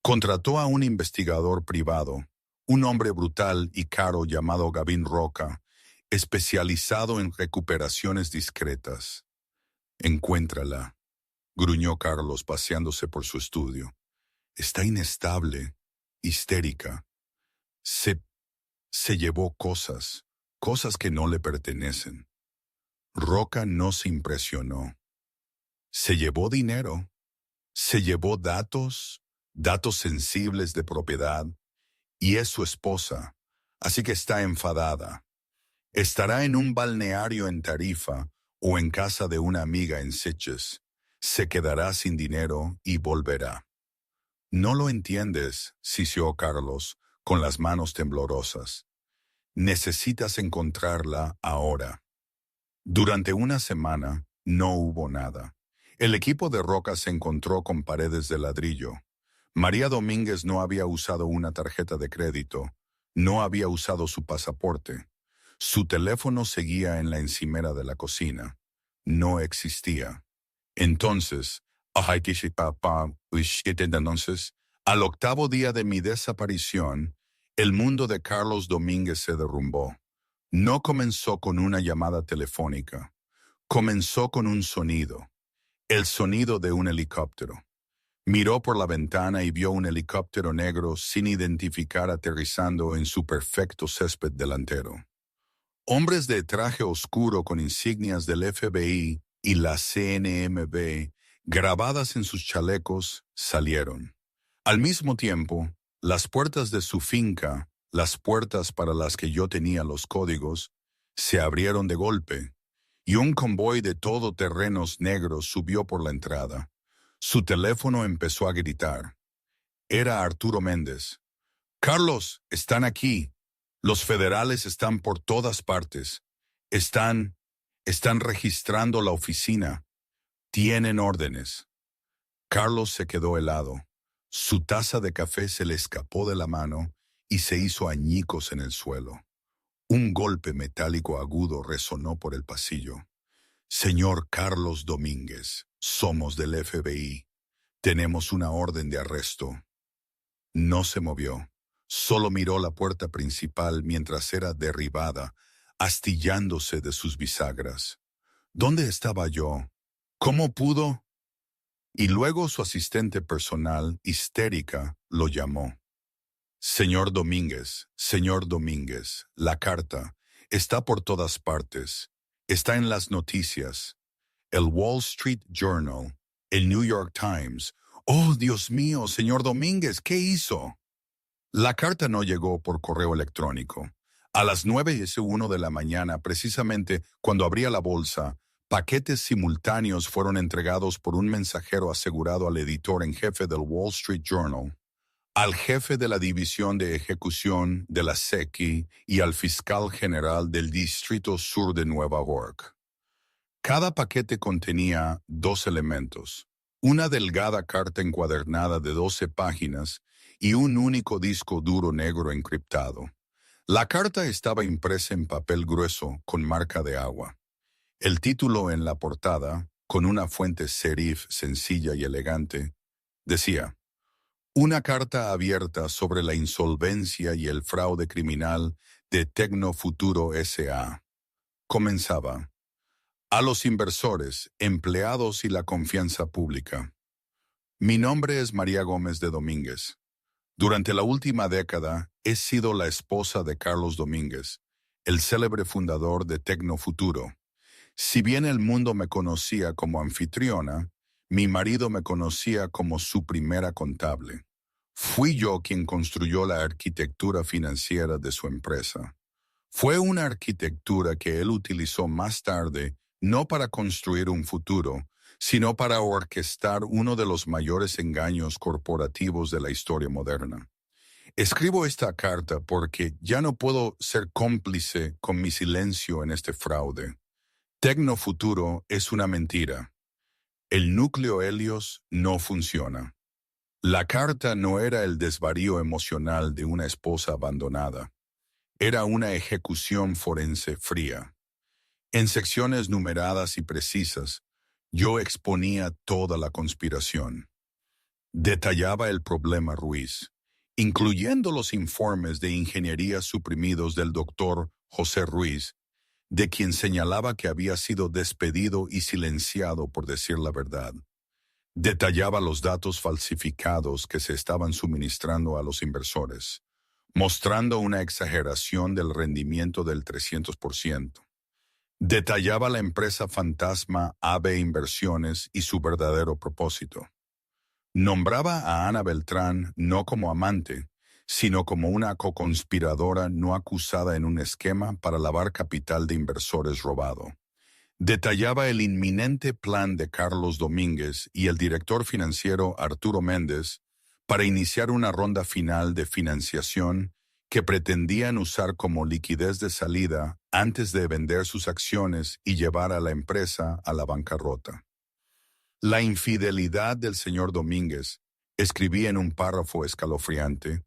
Contrató a un investigador privado, un hombre brutal y caro llamado Gavin Roca, especializado en recuperaciones discretas. Encuéntrala, gruñó Carlos paseándose por su estudio. Está inestable, histérica. Se, se llevó cosas que no le pertenecen. Roca no se impresionó. Se llevó dinero, se llevó datos sensibles de propiedad, y es su esposa, así que está enfadada. Estará en un balneario en Tarifa o en casa de una amiga en Sitges. Se quedará sin dinero y volverá. No lo entiendes, siseó Carlos, con las manos temblorosas. Necesitas encontrarla ahora. Durante una semana no hubo nada. El equipo de Roca se encontró con paredes de ladrillo. María Domínguez no había usado una tarjeta de crédito, no había usado su pasaporte. Su teléfono seguía en la encimera de la cocina. No existía. Entonces, al octavo día de mi desaparición, el mundo de Carlos Domínguez se derrumbó. No comenzó con una llamada telefónica. Comenzó con un sonido. El sonido de un helicóptero. Miró por la ventana y vio un helicóptero negro sin identificar aterrizando en su perfecto césped delantero. Hombres de traje oscuro con insignias del FBI y la CNMV grabadas en sus chalecos salieron. Al mismo tiempo, las puertas de su finca, las puertas para las que yo tenía los códigos, se abrieron de golpe, y un convoy de todoterrenos negros subió por la entrada. Su teléfono empezó a gritar. Era Arturo Méndez. «Carlos, están aquí. Los federales están por todas partes. Están registrando la oficina. Tienen órdenes». Carlos se quedó helado. Su taza de café se le escapó de la mano y se hizo añicos en el suelo. Un golpe metálico agudo resonó por el pasillo. «Señor Carlos Domínguez, somos del FBI. Tenemos una orden de arresto». No se movió. Solo miró la puerta principal mientras era derribada, astillándose de sus bisagras. ¿Dónde estaba yo? ¿Cómo pudo? Y luego su asistente personal, histérica, lo llamó. Señor Domínguez, la carta está por todas partes. Está en las noticias. El Wall Street Journal, el New York Times. Oh, Dios mío, señor Domínguez, ¿qué hizo? La carta no llegó por correo electrónico. A las 9:01 de la mañana, precisamente cuando abría la bolsa, Paquetes simultáneos fueron entregados por un mensajero asegurado al editor en jefe del Wall Street Journal, al jefe de la División de Ejecución de la SEC y al fiscal general del Distrito Sur de Nueva York. Cada paquete contenía 2 elementos: una delgada carta encuadernada de 12 páginas y un único disco duro negro encriptado. La carta estaba impresa en papel grueso con marca de agua. El título en la portada, con una fuente serif sencilla y elegante, decía: Una carta abierta sobre la insolvencia y el fraude criminal de Tecnofuturo S.A. Comenzaba: A los inversores, empleados y la confianza pública. Mi nombre es María Gómez de Domínguez. Durante la última década he sido la esposa de Carlos Domínguez, el célebre fundador de Tecnofuturo. Si bien el mundo me conocía como anfitriona, mi marido me conocía como su primera contable. Fui yo quien construyó la arquitectura financiera de su empresa. Fue una arquitectura que él utilizó más tarde no para construir un futuro, sino para orquestar uno de los mayores engaños corporativos de la historia moderna. Escribo esta carta porque ya no puedo ser cómplice con mi silencio en este fraude. Tecnofuturo es una mentira. El núcleo Helios no funciona. La carta no era el desvarío emocional de una esposa abandonada. Era una ejecución forense fría. En secciones numeradas y precisas, yo exponía toda la conspiración. Detallaba el problema Ruiz, incluyendo los informes de ingeniería suprimidos del doctor José Ruiz, de quien señalaba que había sido despedido y silenciado por decir la verdad. Detallaba los datos falsificados que se estaban suministrando a los inversores, mostrando una exageración del rendimiento del 300%. Detallaba la empresa fantasma AB Inversiones y su verdadero propósito. Nombraba a Ana Beltrán no como amante, sino como una coconspiradora no acusada en un esquema para lavar capital de inversores robado. Detallaba el inminente plan de Carlos Domínguez y el director financiero Arturo Méndez para iniciar una ronda final de financiación que pretendían usar como liquidez de salida antes de vender sus acciones y llevar a la empresa a la bancarrota. La infidelidad del señor Domínguez, escribí en un párrafo escalofriante,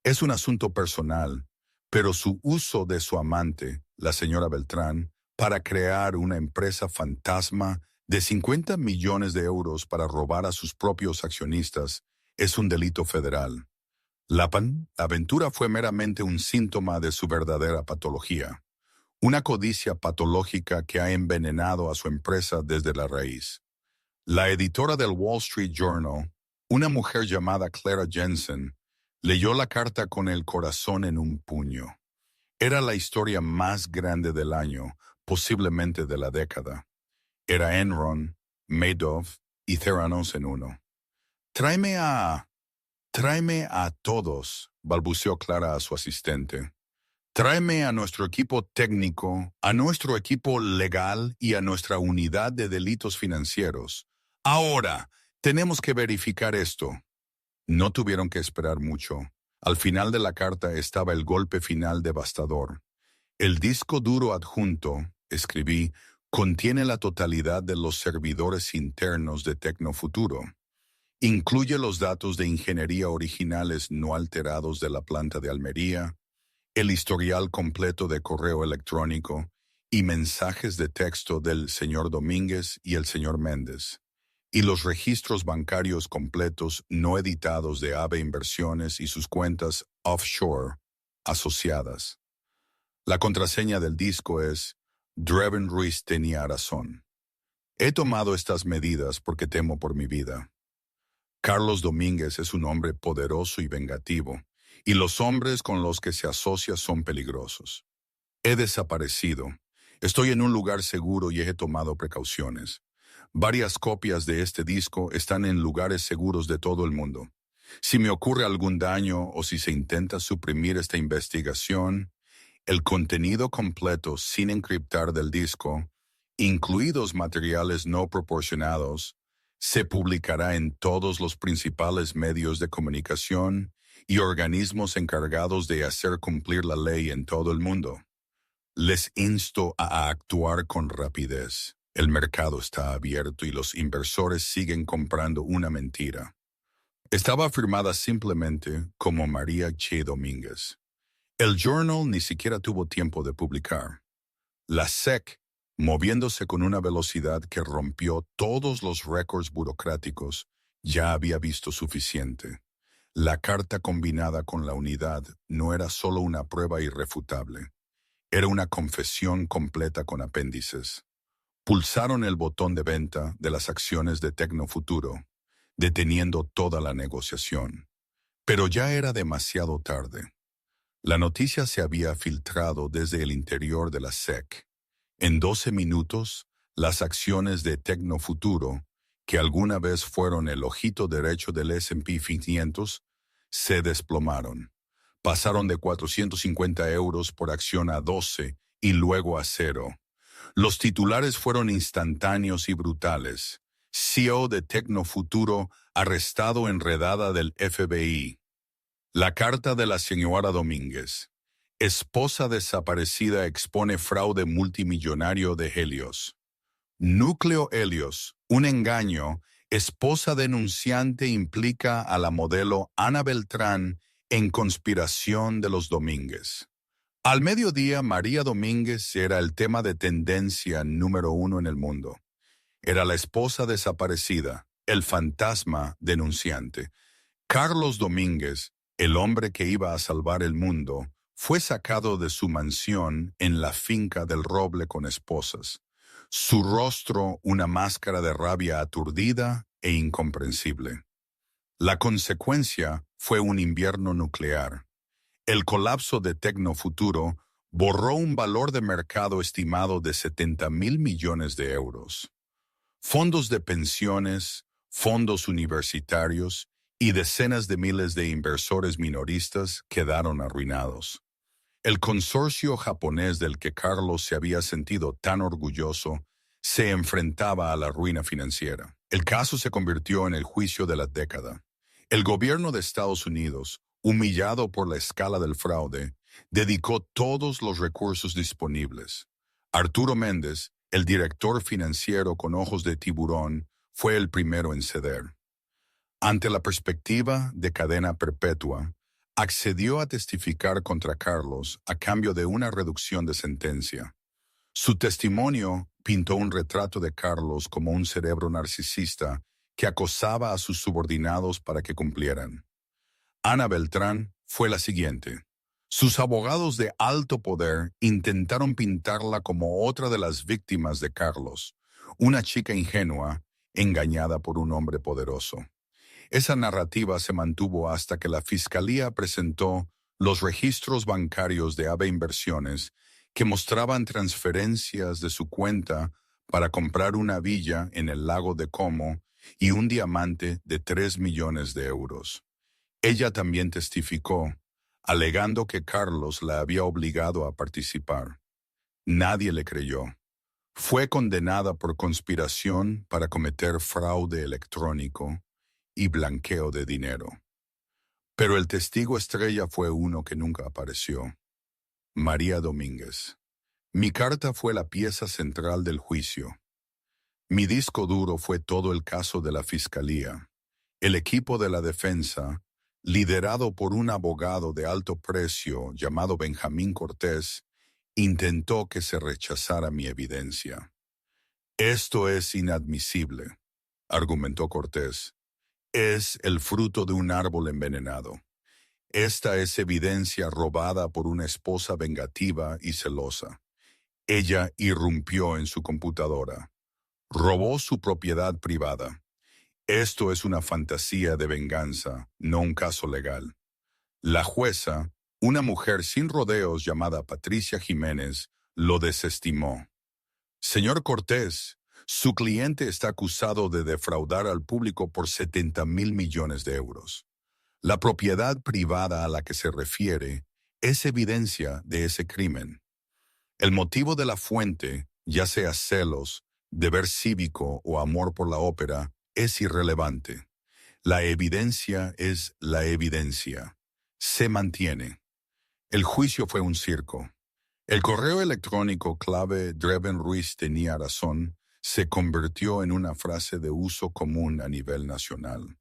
es un asunto personal, pero su uso de su amante, la señora Beltrán, para crear una empresa fantasma de 50 millones de euros para robar a sus propios accionistas es un delito federal. La aventura fue meramente un síntoma de su verdadera patología, una codicia patológica que ha envenenado a su empresa desde la raíz. La editora del Wall Street Journal, una mujer llamada Clara Jensen, leyó la carta con el corazón en un puño. Era la historia más grande del año, posiblemente de la década. Era Enron, Madoff y Theranos en uno. Tráeme a todos, balbuceó Clara a su asistente. Tráeme a nuestro equipo técnico, a nuestro equipo legal y a nuestra unidad de delitos financieros. Ahora, tenemos que verificar esto. No tuvieron que esperar mucho. Al final de la carta estaba el golpe final devastador. El disco duro adjunto, escribí, contiene la totalidad de los servidores internos de Tecnofuturo. Incluye los datos de ingeniería originales no alterados de la planta de Almería, el historial completo de correo electrónico y mensajes de texto del señor Domínguez y el señor Méndez, y los registros bancarios completos no editados de AB Inversiones y sus cuentas offshore asociadas. La contraseña del disco es Dreven Ruiz tenía razón. He tomado estas medidas porque temo por mi vida. Carlos Domínguez es un hombre poderoso y vengativo, y los hombres con los que se asocia son peligrosos. He desaparecido. Estoy en un lugar seguro y he tomado precauciones. Varias copias de este disco están en lugares seguros de todo el mundo. Si me ocurre algún daño o si se intenta suprimir esta investigación, el contenido completo sin encriptar del disco incluidos materiales no proporcionados, se publicará en todos los principales medios de comunicación y organismos encargados de hacer cumplir la ley en todo el mundo. Les insto a actuar con rapidez. El mercado está abierto y los inversores siguen comprando una mentira. Estaba firmada simplemente como María Che Domínguez. El Journal ni siquiera tuvo tiempo de publicar. La SEC, moviéndose con una velocidad que rompió todos los récords burocráticos, ya había visto suficiente. La carta combinada con la unidad no era solo una prueba irrefutable. Era una confesión completa con apéndices. Pulsaron el botón de venta de las acciones de Tecnofuturo, deteniendo toda la negociación. Pero ya era demasiado tarde. La noticia se había filtrado desde el interior de la SEC. En 12 minutos, las acciones de Tecnofuturo, que alguna vez fueron el ojito derecho del S&P 500, se desplomaron. Pasaron de 450 euros por acción a 12 y luego a 0. Los titulares fueron instantáneos y brutales. CEO de Tecnofuturo arrestado en redada del FBI. La carta de la señora Domínguez. Esposa desaparecida expone fraude multimillonario de Helios. Núcleo Helios, un engaño. Esposa denunciante implica a la modelo Ana Beltrán en conspiración de los Domínguez. Al mediodía, María Domínguez era el tema de tendencia número 1 en el mundo. Era la esposa desaparecida, el fantasma denunciante. Carlos Domínguez, el hombre que iba a salvar el mundo, fue sacado de su mansión en la finca del Roble con esposas. Su rostro una máscara de rabia aturdida e incomprensible. La consecuencia fue un invierno nuclear. El colapso de Tecnofuturo borró un valor de mercado estimado de 70.000 millones de euros. Fondos de pensiones, fondos universitarios y decenas de miles de inversores minoristas quedaron arruinados. El consorcio japonés del que Carlos se había sentido tan orgulloso se enfrentaba a la ruina financiera. El caso se convirtió en el juicio de la década. El gobierno de Estados Unidos, humillado por la escala del fraude, dedicó todos los recursos disponibles. Arturo Méndez, el director financiero con ojos de tiburón, fue el primero en ceder. Ante la perspectiva de cadena perpetua, accedió a testificar contra Carlos a cambio de una reducción de sentencia. Su testimonio pintó un retrato de Carlos como un cerebro narcisista que acosaba a sus subordinados para que cumplieran. Ana Beltrán fue la siguiente. Sus abogados de alto poder intentaron pintarla como otra de las víctimas de Carlos, una chica ingenua, engañada por un hombre poderoso. Esa narrativa se mantuvo hasta que la Fiscalía presentó los registros bancarios de AB Inversiones que mostraban transferencias de su cuenta para comprar una villa en el lago de Como y un diamante de 3 millones de euros. Ella también testificó, alegando que Carlos la había obligado a participar. Nadie le creyó. Fue condenada por conspiración para cometer fraude electrónico y blanqueo de dinero. Pero el testigo estrella fue uno que nunca apareció. María Domínguez. Mi carta fue la pieza central del juicio. Mi disco duro fue todo el caso de la Fiscalía. El equipo de la defensa, liderado por un abogado de alto precio llamado Benjamín Cortés, intentó que se rechazara mi evidencia. Esto es inadmisible, argumentó Cortés. Es el fruto de un árbol envenenado. Esta es evidencia robada por una esposa vengativa y celosa. Ella irrumpió en su computadora. Robó su propiedad privada. Esto es una fantasía de venganza, no un caso legal. La jueza, una mujer sin rodeos llamada Patricia Jiménez, lo desestimó. Señor Cortés, su cliente está acusado de defraudar al público por 70.000 millones de euros. La propiedad privada a la que se refiere es evidencia de ese crimen. El motivo de la fuente ya sea celos, deber cívico o amor por la ópera, es irrelevante. La evidencia es la evidencia. Se mantiene. El juicio fue un circo. El correo electrónico clave Dreven Ruiz tenía razón se convirtió en una frase de uso común a nivel nacional.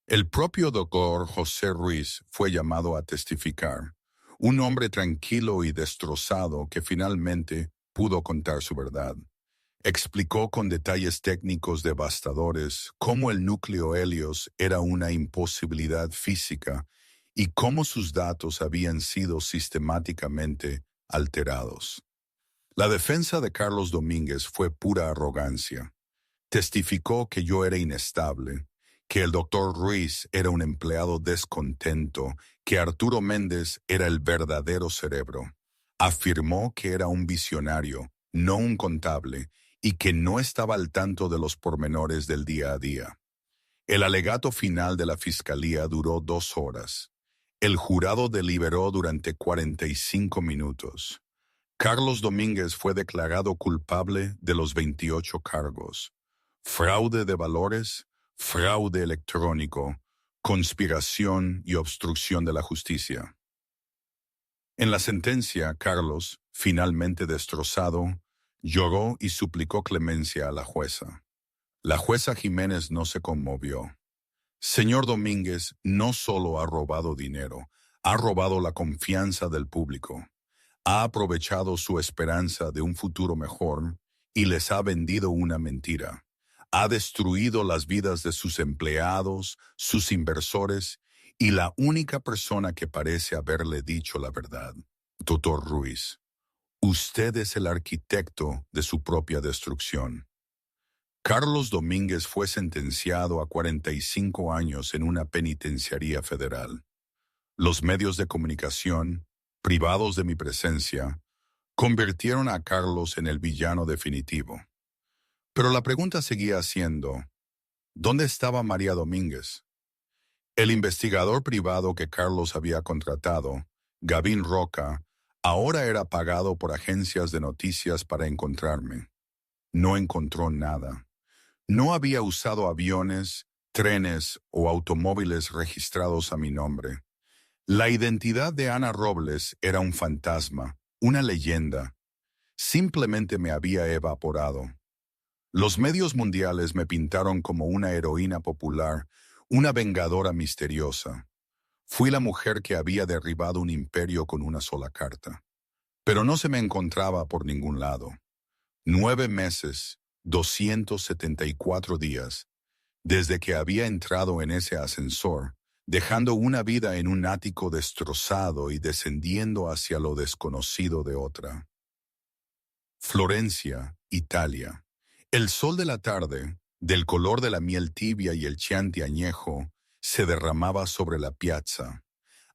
El propio doctor José Ruiz fue llamado a testificar, un hombre tranquilo y destrozado que finalmente pudo contar su verdad. Explicó con detalles técnicos devastadores cómo el núcleo Helios era una imposibilidad física y cómo sus datos habían sido sistemáticamente alterados. La defensa de Carlos Domínguez fue pura arrogancia. Testificó que yo era inestable, que el doctor Ruiz era un empleado descontento, que Arturo Méndez era el verdadero cerebro. Afirmó que era un visionario, no un contable, y que no estaba al tanto de los pormenores del día a día. El alegato final de la fiscalía duró 2 horas. El jurado deliberó durante 45 minutos. Carlos Domínguez fue declarado culpable de los 28 cargos: fraude de valores, fraude electrónico, conspiración y obstrucción de la justicia. En la sentencia, Carlos, finalmente destrozado, lloró y suplicó clemencia a la jueza. La jueza Jiménez no se conmovió. Señor Domínguez no solo ha robado dinero, ha robado la confianza del público. Ha aprovechado su esperanza de un futuro mejor y les ha vendido una mentira. Ha destruido las vidas de sus empleados, sus inversores y la única persona que parece haberle dicho la verdad. Doctor Ruiz, usted es el arquitecto de su propia destrucción. Carlos Domínguez fue sentenciado a 45 años en una penitenciaría federal. Los medios de comunicación, privados de mi presencia, convirtieron a Carlos en el villano definitivo. Pero la pregunta seguía siendo, ¿dónde estaba María Domínguez? El investigador privado que Carlos había contratado, Gavin Roca, ahora era pagado por agencias de noticias para encontrarme. No encontró nada. No había usado aviones, trenes o automóviles registrados a mi nombre. La identidad de Ana Robles era un fantasma, una leyenda. Simplemente me había evaporado. Los medios mundiales me pintaron como una heroína popular, una vengadora misteriosa. Fui la mujer que había derribado un imperio con una sola carta. Pero no se me encontraba por ningún lado. 9 meses, 274 días, desde que había entrado en ese ascensor, dejando una vida en un ático destrozado y descendiendo hacia lo desconocido de otra. Florencia, Italia. El sol de la tarde, del color de la miel tibia y el Chianti añejo, se derramaba sobre la piazza.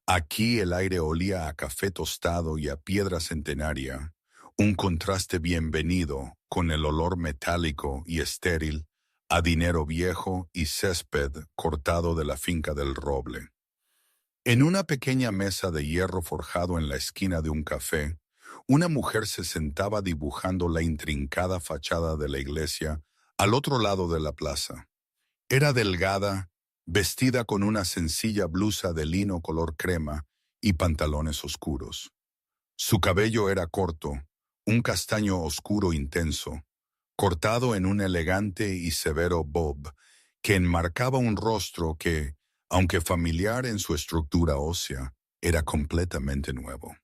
Aquí el aire olía a café tostado y a piedra centenaria, un contraste bienvenido con el olor metálico y estéril a dinero viejo y césped cortado de la finca del Roble. En una pequeña mesa de hierro forjado en la esquina de un café, una mujer se sentaba dibujando la intrincada fachada de la iglesia al otro lado de la plaza. Era delgada, vestida con una sencilla blusa de lino color crema y pantalones oscuros. Su cabello era corto, un castaño oscuro intenso, cortado en un elegante y severo bob que enmarcaba un rostro que, aunque familiar en su estructura ósea, era completamente nuevo.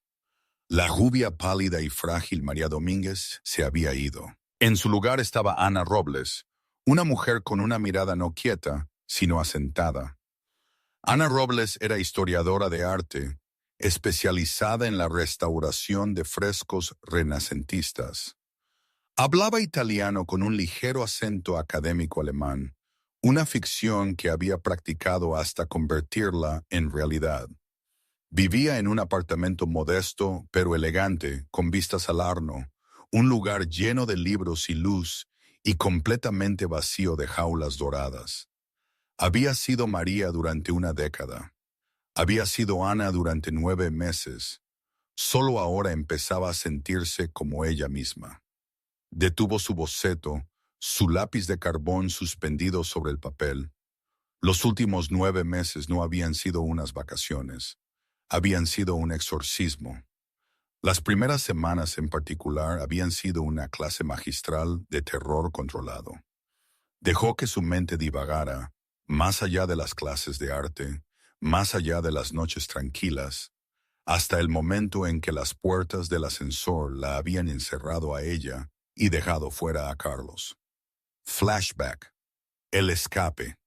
La rubia pálida y frágil María Domínguez se había ido. En su lugar estaba Ana Robles, una mujer con una mirada no quieta, sino asentada. Ana Robles era historiadora de arte, especializada en la restauración de frescos renacentistas. Hablaba italiano con un ligero acento académico alemán, una ficción que había practicado hasta convertirla en realidad. Vivía en un apartamento modesto pero elegante, con vistas al Arno, un lugar lleno de libros y luz y completamente vacío de jaulas doradas. Había sido María durante una década. Había sido Ana durante 9 meses. Solo ahora empezaba a sentirse como ella misma. Detuvo su boceto, su lápiz de carbón suspendido sobre el papel. Los últimos 9 meses no habían sido unas vacaciones, habían sido un exorcismo. Las primeras semanas en particular habían sido una clase magistral de terror controlado. Dejó que su mente divagara, más allá de las clases de arte, más allá de las noches tranquilas, hasta el momento en que las puertas del ascensor la habían encerrado a ella y dejado fuera a Carlos. Flashback. El escape.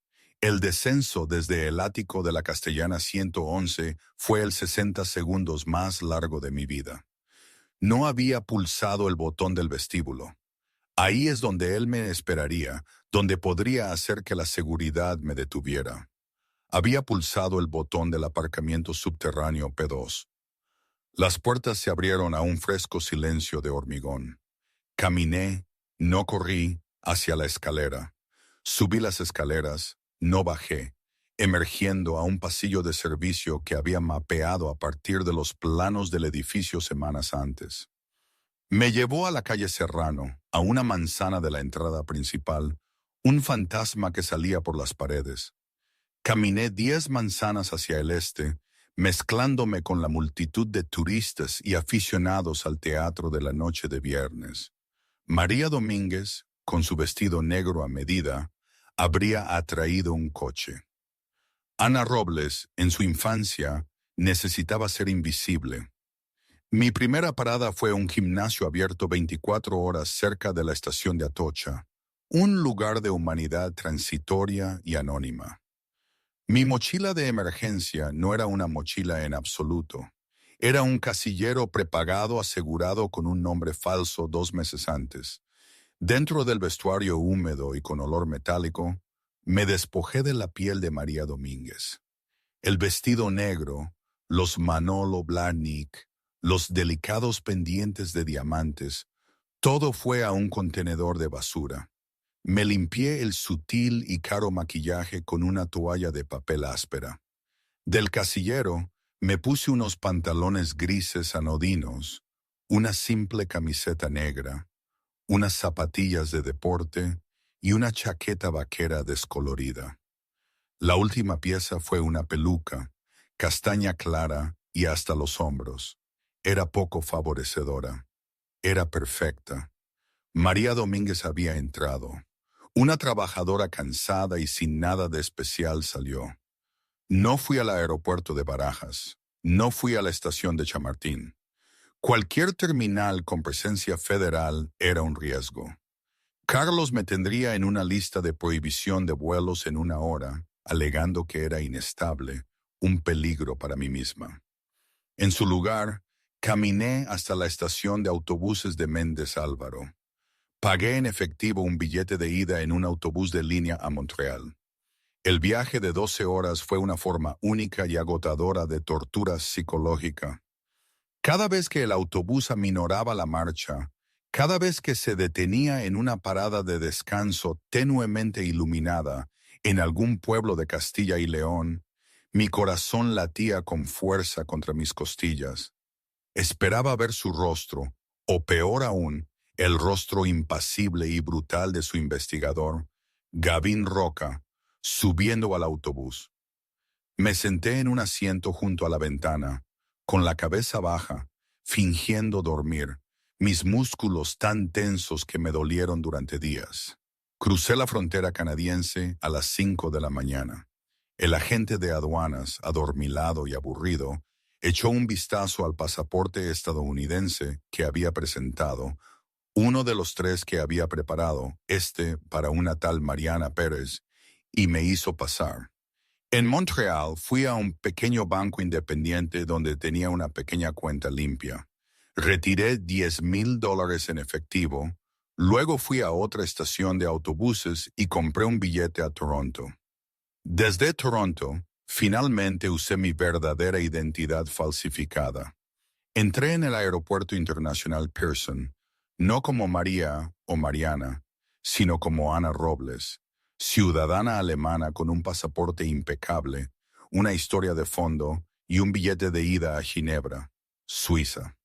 El descenso desde el ático de la Castellana 111 fue el 60 segundos más largo de mi vida. No había pulsado el botón del vestíbulo. Ahí es donde él me esperaría, donde podría hacer que la seguridad me detuviera. Había pulsado el botón del aparcamiento subterráneo P2. Las puertas se abrieron a un fresco silencio de hormigón. Caminé, no corrí, hacia la escalera. Subí las escaleras, no bajé, emergiendo a un pasillo de servicio que había mapeado a partir de los planos del edificio semanas antes. Me llevó a la calle Serrano, a una manzana de la entrada principal, un fantasma que salía por las paredes. Caminé 10 manzanas hacia el este, mezclándome con la multitud de turistas y aficionados al teatro de la noche de viernes. María Domínguez, con su vestido negro a medida, habría atraído un coche. Ana Robles, en su infancia, necesitaba ser invisible. Mi primera parada fue un gimnasio abierto 24 horas cerca de la estación de Atocha, un lugar de humanidad transitoria y anónima. Mi mochila de emergencia no era una mochila en absoluto. Era un casillero prepagado asegurado con un nombre falso 2 meses antes. Dentro del vestuario húmedo y con olor metálico, me despojé de la piel de María Domínguez. El vestido negro, los Manolo Blahnik, los delicados pendientes de diamantes, todo fue a un contenedor de basura. Me limpié el sutil y caro maquillaje con una toalla de papel áspera. Del casillero me puse unos pantalones grises anodinos, una simple camiseta negra, unas zapatillas de deporte y una chaqueta vaquera descolorida. La última pieza fue una peluca, castaña clara y hasta los hombros. Era poco favorecedora. Era perfecta. María Domínguez había entrado. Una trabajadora cansada y sin nada de especial salió. No fui al aeropuerto de Barajas. No fui a la estación de Chamartín. Cualquier terminal con presencia federal era un riesgo. Carlos me tendría en una lista de prohibición de vuelos en 1 hora, alegando que era inestable, un peligro para mí misma. En su lugar, caminé hasta la estación de autobuses de Méndez Álvaro. Pagué en efectivo un billete de ida en un autobús de línea a Montreal. El viaje de 12 horas fue una forma única y agotadora de tortura psicológica. Cada vez que el autobús aminoraba la marcha, cada vez que se detenía en una parada de descanso tenuemente iluminada en algún pueblo de Castilla y León, mi corazón latía con fuerza contra mis costillas. Esperaba ver su rostro, o peor aún, el rostro impasible y brutal de su investigador, Gavin Roca, subiendo al autobús. Me senté en un asiento junto a la ventana, con la cabeza baja, fingiendo dormir, mis músculos tan tensos que me dolieron durante días. Crucé la frontera canadiense a las 5 de la mañana. El agente de aduanas, adormilado y aburrido, echó un vistazo al pasaporte estadounidense que había presentado, uno de los 3 que había preparado, para una tal Mariana Pérez, y me hizo pasar. En Montreal fui a un pequeño banco independiente donde tenía una pequeña cuenta limpia. Retiré $10,000 en efectivo, luego fui a otra estación de autobuses y compré un billete a Toronto. Desde Toronto, finalmente usé mi verdadera identidad falsificada. Entré en el aeropuerto internacional Pearson, no como María o Mariana, sino como Ana Robles, ciudadana alemana con un pasaporte impecable, una historia de fondo y un billete de ida a Ginebra, Suiza.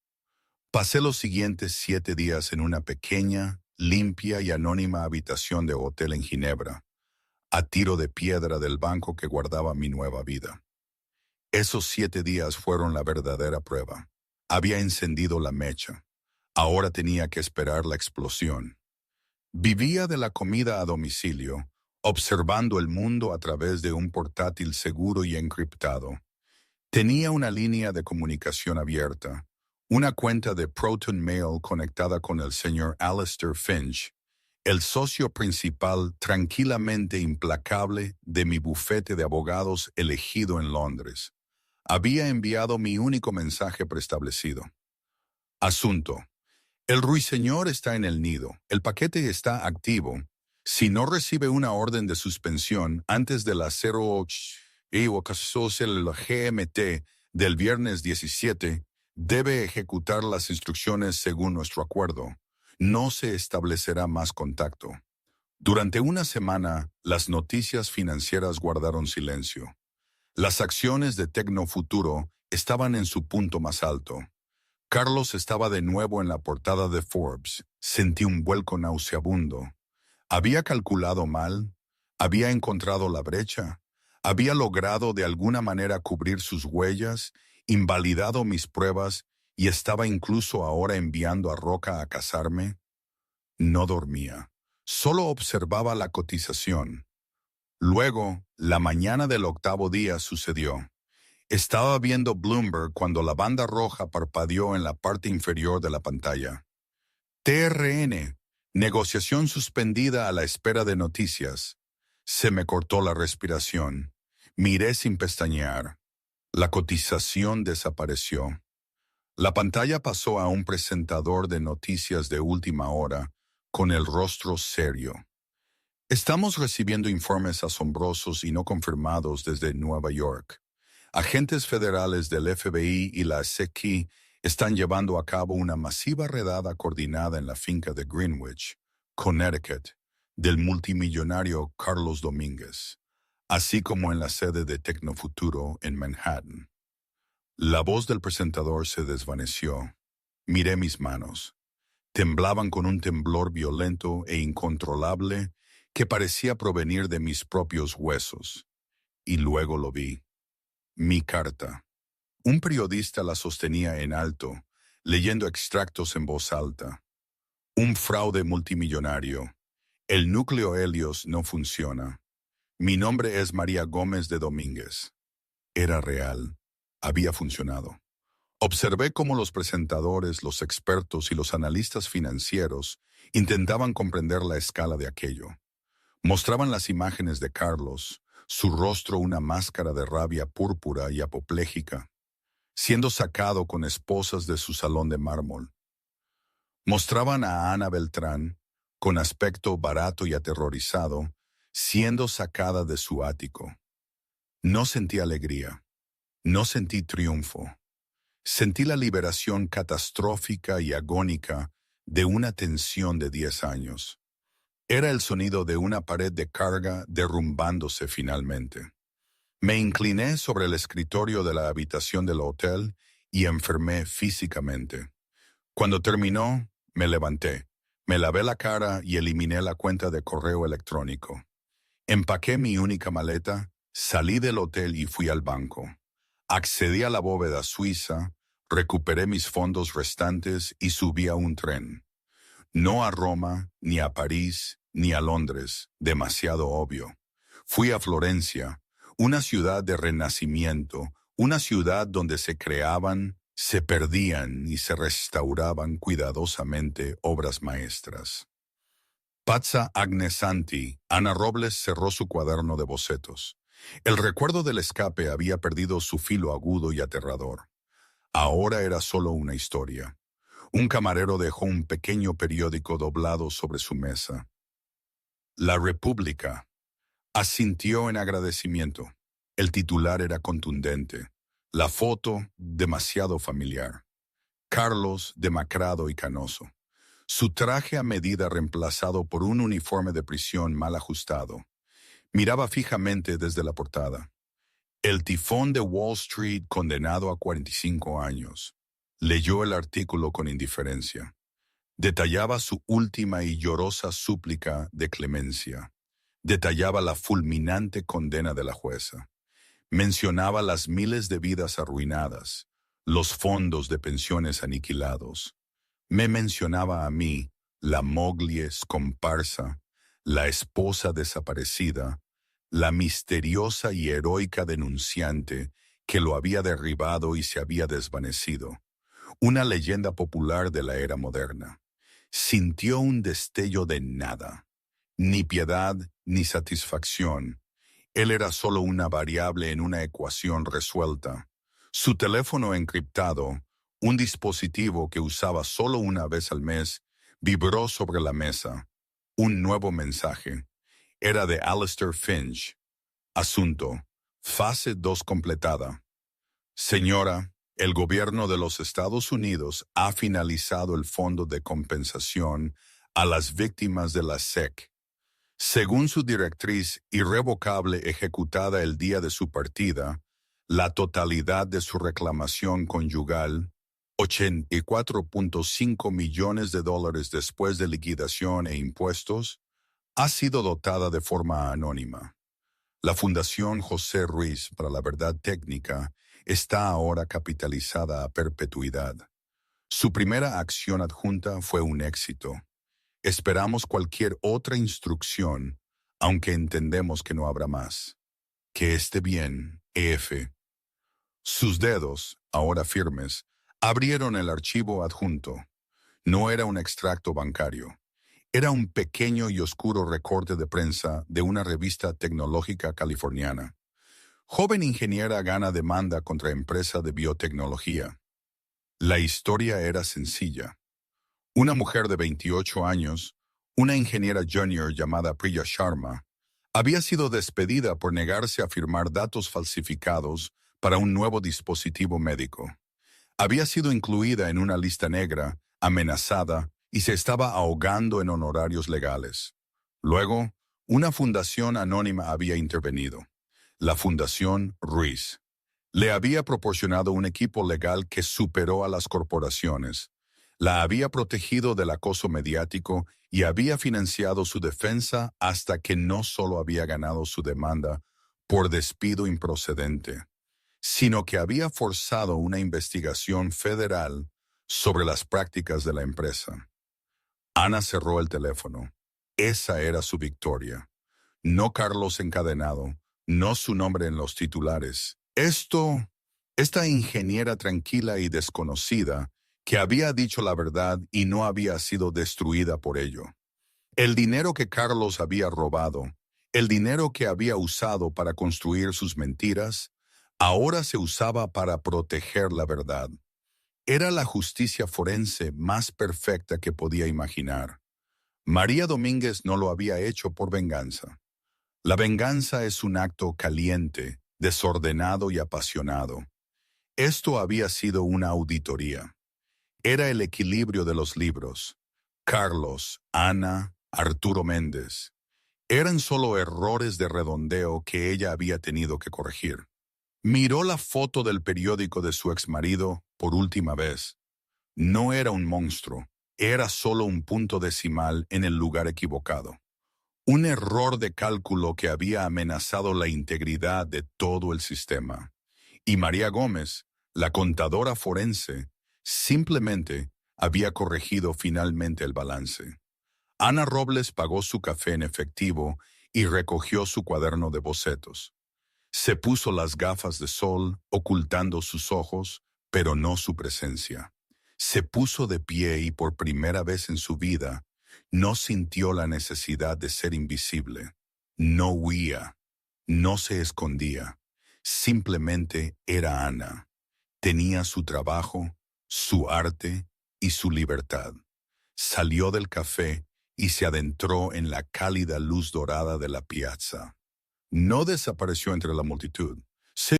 Pasé los siguientes 7 días en una pequeña, limpia y anónima habitación de hotel en Ginebra, a tiro de piedra del banco que guardaba mi nueva vida. Esos 7 días fueron la verdadera prueba. Había encendido la mecha. Ahora tenía que esperar la explosión. Vivía de la comida a domicilio, observando el mundo a través de un portátil seguro y encriptado. Tenía una línea de comunicación abierta, una cuenta de Proton Mail conectada con el señor Alistair Finch, el socio principal tranquilamente implacable de mi bufete de abogados elegido en Londres. Había enviado mi único mensaje preestablecido. Asunto. El ruiseñor está en el nido. El paquete está activo. Si no recibe una orden de suspensión antes de las 08 el GMT del viernes 17, debe ejecutar las instrucciones según nuestro acuerdo. No se establecerá más contacto. Durante una semana, las noticias financieras guardaron silencio. Las acciones de Tecnofuturo estaban en su punto más alto. Carlos estaba de nuevo en la portada de Forbes. Sentí un vuelco nauseabundo. ¿Había calculado mal? ¿Había encontrado la brecha? ¿Había logrado de alguna manera cubrir sus huellas, invalidado mis pruebas y estaba incluso ahora enviando a Roca a casarme? No dormía. Solo observaba la cotización. Luego, la mañana del 8º día sucedió. Estaba viendo Bloomberg cuando la banda roja parpadeó en la parte inferior de la pantalla. TRN, negociación suspendida a la espera de noticias. Se me cortó la respiración. Miré sin pestañear. La cotización desapareció. La pantalla pasó a un presentador de noticias de última hora, con el rostro serio. Estamos recibiendo informes asombrosos y no confirmados desde Nueva York. Agentes federales del FBI y la SEC están llevando a cabo una masiva redada coordinada en la finca de Greenwich, Connecticut, del multimillonario Carlos Domínguez, así como en la sede de Tecnofuturo en Manhattan. La voz del presentador se desvaneció. Miré mis manos. Temblaban con un temblor violento e incontrolable que parecía provenir de mis propios huesos. Y luego lo vi. Mi carta. Un periodista la sostenía en alto, leyendo extractos en voz alta. Un fraude multimillonario. El núcleo Helios no funciona. Mi nombre es María Gómez de Domínguez. Era real. Había funcionado. Observé cómo los presentadores, los expertos y los analistas financieros intentaban comprender la escala de aquello. Mostraban las imágenes de Carlos, su rostro una máscara de rabia púrpura y apopléjica, siendo sacado con esposas de su salón de mármol. Mostraban a Ana Beltrán, con aspecto barato y aterrorizado, siendo sacada de su ático. No sentí alegría, no sentí triunfo. Sentí la liberación catastrófica y agónica de una tensión de 10 años. Era el sonido de una pared de carga derrumbándose finalmente. Me incliné sobre el escritorio de la habitación del hotel y enfermé físicamente. Cuando terminó, me levanté, me lavé la cara y eliminé la cuenta de correo electrónico. Empaqué mi única maleta, salí del hotel y fui al banco. Accedí a la bóveda suiza, recuperé mis fondos restantes y subí a un tren. No a Roma, ni a París, ni a Londres, demasiado obvio. Fui a Florencia, una ciudad de renacimiento, una ciudad donde se creaban, se perdían y se restauraban cuidadosamente obras maestras. Pazza Agnesanti, Ana Robles cerró su cuaderno de bocetos. El recuerdo del escape había perdido su filo agudo y aterrador. Ahora era solo una historia. Un camarero dejó un pequeño periódico doblado sobre su mesa. La República. Asintió en agradecimiento. El titular era contundente. La foto, demasiado familiar. Carlos, demacrado y canoso. Su traje a medida reemplazado por un uniforme de prisión mal ajustado. Miraba fijamente desde la portada. El tifón de Wall Street condenado a 45 años. Leyó el artículo con indiferencia. Detallaba su última y llorosa súplica de clemencia. Detallaba la fulminante condena de la jueza. Mencionaba las miles de vidas arruinadas, los fondos de pensiones aniquilados. Me mencionaba a mí, la Moglies comparsa, la esposa desaparecida, la misteriosa y heroica denunciante que lo había derribado y se había desvanecido. Una leyenda popular de la era moderna. Sintió un destello de nada, ni piedad ni satisfacción. Él era solo una variable en una ecuación resuelta. Su teléfono encriptado, un dispositivo que usaba solo una vez al mes, vibró sobre la mesa. Un nuevo mensaje. Era de Alistair Finch. Asunto. Fase 2 completada. Señora, el gobierno de los Estados Unidos ha finalizado el fondo de compensación a las víctimas de la SEC. Según su directriz irrevocable ejecutada el día de su partida, la totalidad de su reclamación conyugal, $84.5 millones después de liquidación e impuestos, ha sido dotada de forma anónima. La Fundación José Ruiz para la Verdad Técnica está ahora capitalizada a perpetuidad. Su primera acción adjunta fue un éxito. Esperamos cualquier otra instrucción, aunque entendemos que no habrá más. Que esté bien, EF. Sus dedos, ahora firmes, abrieron el archivo adjunto. No era un extracto bancario. Era un pequeño y oscuro recorte de prensa de una revista tecnológica californiana. Joven ingeniera gana demanda contra empresa de biotecnología. La historia era sencilla. Una mujer de 28 años, una ingeniera junior llamada Priya Sharma, había sido despedida por negarse a firmar datos falsificados para un nuevo dispositivo médico. Había sido incluida en una lista negra, amenazada, y se estaba ahogando en honorarios legales. Luego, una fundación anónima había intervenido. La Fundación Ruiz. Le había proporcionado un equipo legal que superó a las corporaciones. La había protegido del acoso mediático y había financiado su defensa hasta que no solo había ganado su demanda por despido improcedente, sino que había forzado una investigación federal sobre las prácticas de la empresa. Ana cerró el teléfono. Esa era su victoria. No Carlos encadenado, no su nombre en los titulares. Esta ingeniera tranquila y desconocida, que había dicho la verdad y no había sido destruida por ello. El dinero que Carlos había robado, el dinero que había usado para construir sus mentiras, ahora se usaba para proteger la verdad. Era la justicia forense más perfecta que podía imaginar. María Domínguez no lo había hecho por venganza. La venganza es un acto caliente, desordenado y apasionado. Esto había sido una auditoría. Era el equilibrio de los libros. Carlos, Ana, Arturo Méndez. Eran solo errores de redondeo que ella había tenido que corregir. Miró la foto del periódico de su exmarido por última vez. No era un monstruo, era solo un punto decimal en el lugar equivocado. Un error de cálculo que había amenazado la integridad de todo el sistema. Y María Gómez, la contadora forense, simplemente había corregido finalmente el balance. Ana Robles pagó su café en efectivo y recogió su cuaderno de bocetos. Se puso las gafas de sol, ocultando sus ojos, pero no su presencia. Se puso de pie y por primera vez en su vida no sintió la necesidad de ser invisible. No huía, no se escondía. Simplemente era Ana. Tenía su trabajo, su arte y su libertad. Salió del café y se adentró en la cálida luz dorada de la piazza. No desapareció entre la multitud.